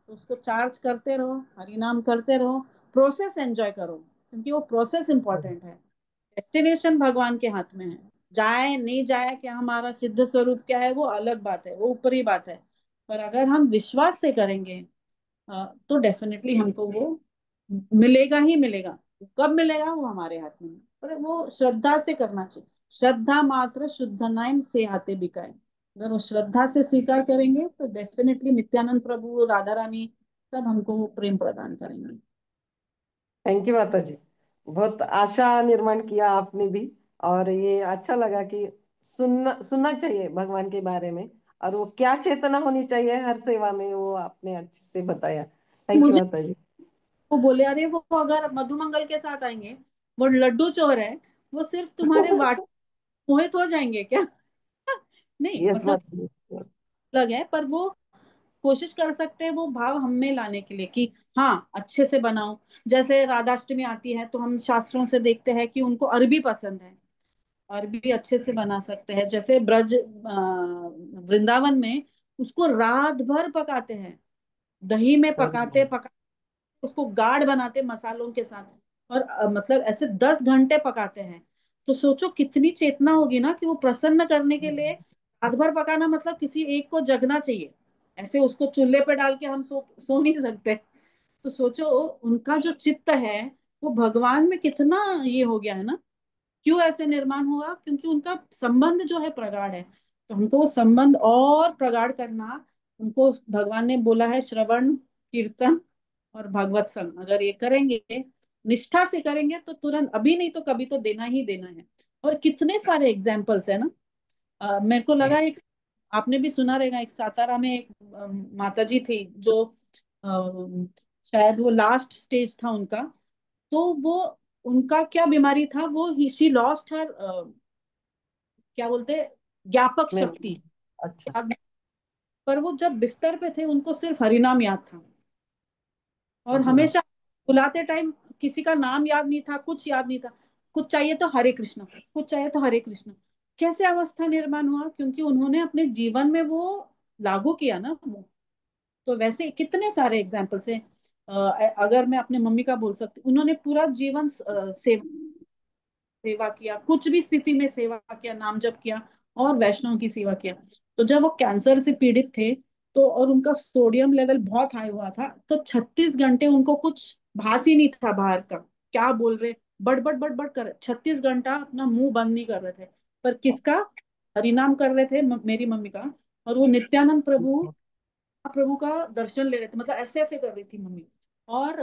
तो उसको चार्ज करते रहो, हरि नाम करते रहो, प्रोसेस एंजॉय करो, क्योंकि वो प्रोसेस इंपॉर्टेंट है। डेस्टिनेशन भगवान के हाथ में है। जाए नहीं जाए क्या, हमारा सिद्ध स्वरूप क्या है वो अलग बात है, वो ऊपरी बात है। पर अगर हम विश्वास से करेंगे तो डेफिनेटली हमको वो मिलेगा ही मिलेगा। कब मिलेगा वो हमारे हाथ में है। पर वो श्रद्धा से करना चाहिए। श्रद्धा मात्र शुद्ध नाम से आते बिकाए। अगर वो श्रद्धा से स्वीकार करेंगे तो डेफिनेटली नित्यानंद प्रभु, राधा रानी सब हमको वो प्रेम प्रदान करेंगे। थैंक यू माता जी। बहुत आशा निर्माण किया आपने भी। और ये अच्छा लगा कि सुनना सुनना चाहिए भगवान के बारे में, और वो क्या चेतना होनी चाहिए हर सेवा में, वो आपने अच्छे से बताया। थैंक यू मुझे माता जी। वो बोले अरे वो अगर मधुमंगल के साथ आएंगे, वो लड्डू चोर है, वो सिर्फ तुम्हारे वाट मोहित हो जाएंगे क्या। नहीं यस मतलब माता जी। अलग है, पर वो कोशिश कर सकते हैं वो भाव हम में लाने के लिए कि हाँ अच्छे से बनाओ। जैसे राधाष्टमी आती है तो हम शास्त्रों से देखते हैं कि उनको अरबी पसंद है, अरबी अच्छे से बना सकते हैं। जैसे ब्रज वृंदावन में उसको रात भर पकाते हैं, दही में पकाते पकाते उसको गाढ़ बनाते मसालों के साथ, और मतलब ऐसे 10 घंटे पकाते हैं। तो सोचो कितनी चेतना होगी ना कि वो प्रसन्न करने के लिए रात भर पकाना, मतलब किसी एक को जगना चाहिए। ऐसे उसको चूल्हे पे डाल के हम सो नहीं सकते। तो सोचो उनका जो चित्त है वो भगवान में कितना ये हो गया है ना। क्यों ऐसे निर्माण हुआ, क्योंकि उनका संबंध जो है प्रगाढ़ है। तो हमको वो संबंध और प्रगाढ़ करना, उनको भगवान ने बोला है श्रवण कीर्तन और भगवत संग, अगर ये करेंगे निष्ठा से करेंगे तो तुरंत, अभी नहीं तो कभी तो देना ही देना है। और कितने सारे एग्जाम्पल्स है ना। मेरे को लगा एक, आपने भी सुना रहेगा, एक सातारा में एक माता जी थी जो शायद वो लास्ट स्टेज था उनका। तो वो, उनका क्या बीमारी था, वो शी लॉस्ट हर, क्या बोलते, ज्ञापक मैं शक्ति। अच्छा। याद, पर वो जब बिस्तर पे थे उनको सिर्फ हरिनाम याद था। और हाँ, हमेशा बुलाते टाइम किसी का नाम याद नहीं था, कुछ याद नहीं था। कुछ चाहिए तो हरे कृष्ण, कुछ चाहिए तो हरे कृष्ण। कैसे अवस्था निर्माण हुआ? क्योंकि उन्होंने अपने जीवन में वो लागू किया ना वो। तो वैसे कितने सारे एग्जाम्पल्स हैं। अगर मैं अपने मम्मी का बोल सकती, उन्होंने पूरा जीवन सेवा सेवा किया, कुछ भी स्थिति में सेवा किया, नाम जप किया और वैष्णव की सेवा किया। तो जब वो कैंसर से पीड़ित थे, तो और उनका सोडियम लेवल बहुत हाई हुआ था, तो 36 घंटे उनको कुछ भास ही नहीं था बाहर का, क्या बोल रहे, बड़बड़ बड़बड़ कर 36 घंटा अपना मुंह बंद नहीं कर रहे थे। पर किसका? हरिनाम कर रहे थे, मेरी मम्मी का। और वो नित्यानंद प्रभु प्रभु का दर्शन ले रहे थे, मतलब ऐसे ऐसे कर रही थी मम्मी। और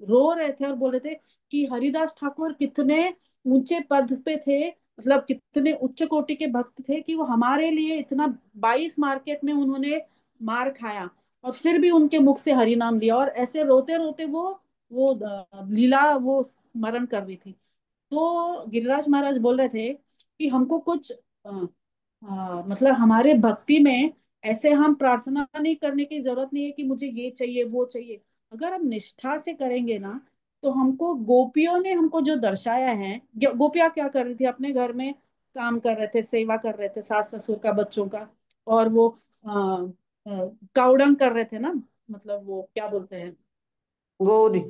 रो रहे थे और बोल रहे थे कि हरिदास ठाकुर कितने ऊंचे पद पे थे, मतलब कितने उच्च कोटि के भक्त थे कि वो हमारे लिए इतना 22 मार्केट में उन्होंने मार खाया और फिर भी उनके मुख से हरि नाम लिया। और ऐसे रोते रोते वो लीला वो स्मरण कर रही थी। तो गिरिराज महाराज बोल रहे थे कि हमको कुछ मतलब हमारे भक्ति में ऐसे हम प्रार्थना नहीं करने की जरूरत नहीं है कि मुझे ये चाहिए वो चाहिए। अगर हम निष्ठा से करेंगे ना, तो हमको गोपियों ने हमको जो दर्शाया है, गोपियां क्या कर रही थी, अपने घर में काम कर रहे थे, सेवा कर रहे थे सास ससुर का, बच्चों का। और वो काउडंग कर रहे थे ना, मतलब वो क्या बोलते हैं, गौरी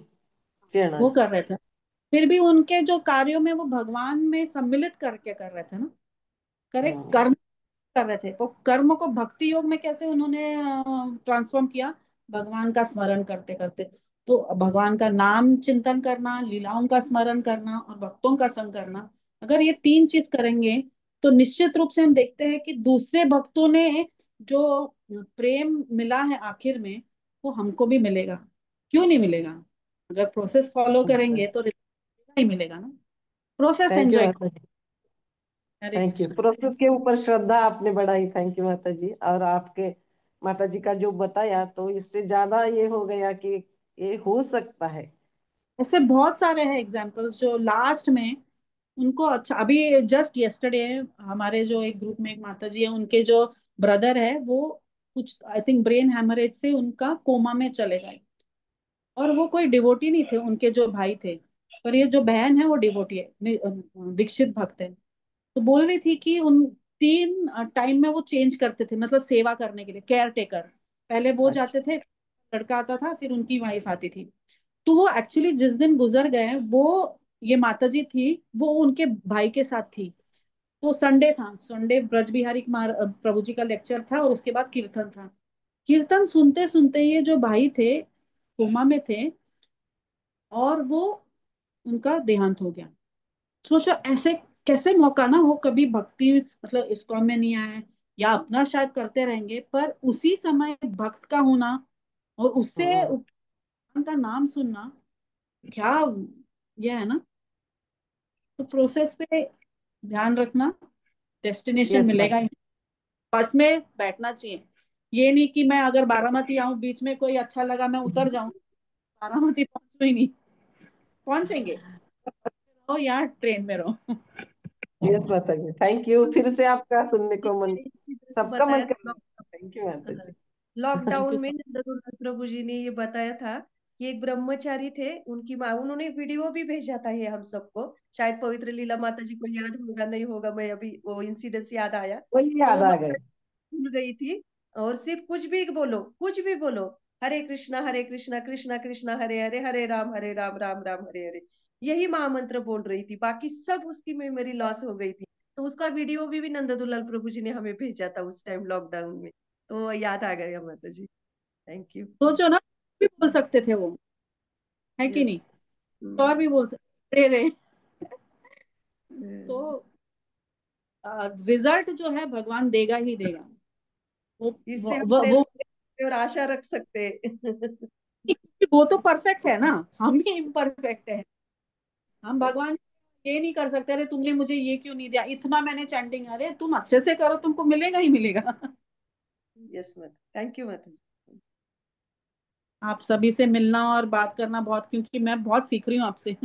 चेना। वो कर रहे थे। फिर भी उनके जो कार्यों में वो भगवान में सम्मिलित करके कर रहे थे ना, करेक्ट हाँ, कर्म कर रहे थे। तो कर्म को भक्ति योग में कैसे उन्होंने ट्रांसफॉर्म किया? भगवान का स्मरण करते करते। तो भगवान का नाम चिंतन करना, लीलाओं का स्मरण करना और भक्तों का संग करना, अगर ये तीन चीज करेंगे तो निश्चित रूप से हम देखते हैं कि दूसरे भक्तों ने जो प्रेम मिला है आखिर में, वो हमको भी मिलेगा। क्यों नहीं मिलेगा? अगर प्रोसेस फॉलो करेंगे तो रिजल्ट ही मिलेगा ना। Process thank you enjoy. माता जी। हरे थैंक यू, कृष्ण। प्रोसेस के ऊपर श्रद्धा आपने बढ़ाई, थैंक यू माता जी। और आपके माता जी का जो बताया, तो इससे ज्यादा ये हो गया कि ये हो सकता है। ऐसे बहुत सारे हैं एग्जाम्पल्स जो लास्ट में उनको, अच्छा अभी जस्ट यस्टरडे हमारे जो एक ग्रुप में एक माता जी है, उनके जो ब्रदर है वो कुछ आई थिंक ब्रेन हैमरेज से उनका कोमा में चले गए। और वो कोई डिवोटी नहीं थे, उनके जो भाई थे। पर ये जो बहन है वो डिवोटी है, दीक्षित भक्त है। तो बोल रही थी कि उन 3 टाइम में वो चेंज करते थे, मतलब सेवा करने के लिए केयर टेकर। पहले वो अच्छा। जाते थे, लड़का आता था, फिर उनकी वाइफ आती थी। तो वो एक्चुअली जिस दिन गुजर गए वो, ये माता जी थी, वो उनके भाई के साथ थी। तो संडे था, संडे ब्रज बिहारी कुमार प्रभु जी का लेक्चर था और उसके बाद कीर्तन था। कीर्तन सुनते सुनते ये जो भाई थे कोमा में थे, और वो उनका देहांत हो गया। सोचो ऐसे कैसे मौका ना हो, कभी भक्ति मतलब इस्कॉन में नहीं आए या अपना शायद करते रहेंगे, पर उसी समय भक्त का होना और उससे हाँ। भगवान का नाम सुनना, क्या ये है ना। तो प्रोसेस पे ध्यान रखना, डेस्टिनेशन यस मिलेगा माता। ही। बस में बैठना चाहिए। ये नहीं कि मैं अगर बारामती आऊं, बीच में कोई अच्छा लगा मैं उतर जाऊं, बारामती पहुंचो ही नहीं। पहुंचेंगे, रहो या ट्रेन में रहो। यस माता जी, थैंक यू, फिर से आपका सुनने को मन, इंसिडेंस सबका मन बताया कर रहा था। है। थैंक यू माता जी। थैंक लॉकडाउन यू में सो नंदगुरु प्रभु जी ने ये बताया था कि एक ब्रह्मचारी थे, उनकी माँ, उन्होंने वीडियो भी भेजा था ये हम सबको। शायद पवित्र लीला माता जी को याद होगा, नहीं होगा, मैं अभी वो इंसिडेंस याद आया। वही तो याद वो आ माता गए। भूल गई थी और सिर्फ कुछ भी बोलो, कुछ भी बोलो, हरे कृष्णा कृष्णा कृष्णा हरे हरे, हरे राम राम राम हरे हरे, यही महामंत्र बोल रही थी। बाकी सब उसकी मेमोरी लॉस हो गई थी। तो उसका वीडियो भी नंददुलाल प्रभु जी ने हमें भेजा था उस टाइम लॉकडाउन में। तो याद आ गया माता जी। Thank you. सोचो ना, भी बोल सकते थे वो, है कि यस। नहीं? तो और भी बोल सकते थे। तो रिजल्ट जो है भगवान देगा ही देगा। वो इससे वो, हम वो, प्रेरणा वो ले सकते और आशा रख सकते हैं। वो तो परफेक्ट है ना, हम ही इम्परफेक्ट है। हम भगवान ये नहीं कर सकते, अरे तुमने मुझे ये क्यों नहीं दिया, इतना मैंने चैंटिंग, अरे तुम अच्छे से करो, तुमको मिलेगा ही मिलेगा। येस माता, थँक्यू माता जी। आप सभी से मिलना और बात करना बहुत, क्योंकि मैं बहुत सीख रही हूँ आपसे।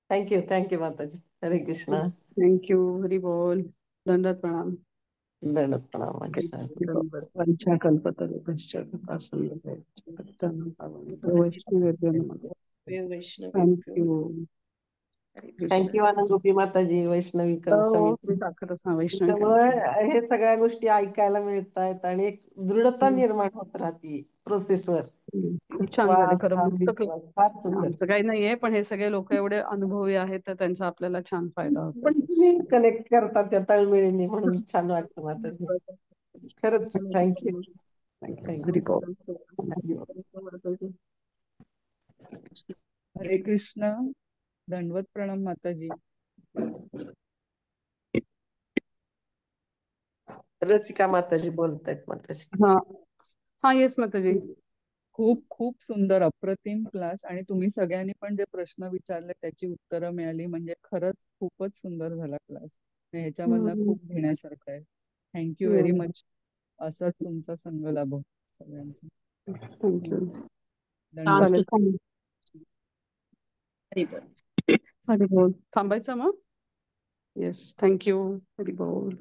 थैंक यू माता जी। हरे कृष्णा। थैंक यू, हरि बोल, दंडवत प्रणाम। दंडवत प्रणाम। अच्छा। कल्पतरुभ्यश्च कृपा वैष्णवेभ्यो नमः। थैंक वैष्णवेभ्यो you. Hare thank Krishna. You आनंदरूपी माताजी, वैष्णवी तुम्ही समिती. दाखवतच ना वैष्णवी त्यामुळे हे सगळ्या गोष्टी ऐकायला मिळत आहेत आणि एक दृढता कमिटी. निर्माण होत राहते प्रोसेसवर. खूप छान झाले विश्वास, खरं, हा मस्त विश्वास फार सुंदर. आमचं काही नाहीये, पण हे सगळे लोक एवढे अनुभवी आहेत तर त्यांचा आपल्याला छान फायदा होतो. पण तुम्ही कनेक्ट करता त्या तळमिळीने, म्हणून छान वाटतं माताजी. खरंच थँक्यू. हरी बोल. हरे कृष्ण, दंडवत प्रणाम माताजी. रसिका माताजी बोलतायत माताजी. हा हा, येस माताजी. खूप खूप सुंदर अप्रतिम क्लास, आणि तुम्ही सगळ्यांनी पण जे प्रश्न विचारले त्याची उत्तरं मिळाली, म्हणजे खरंच खूपच सुंदर झाला क्लास. ह्याच्यामधनं खूप घेण्यासारखं आहे. Thank you very much. असाच तुमचा संग लाभो सगळ्यांचा. थँक्यू. दंडवत. चालेल. हरी बोल. हरी बोल. थांबायचं मग. Yes, thank you. हरी बोल.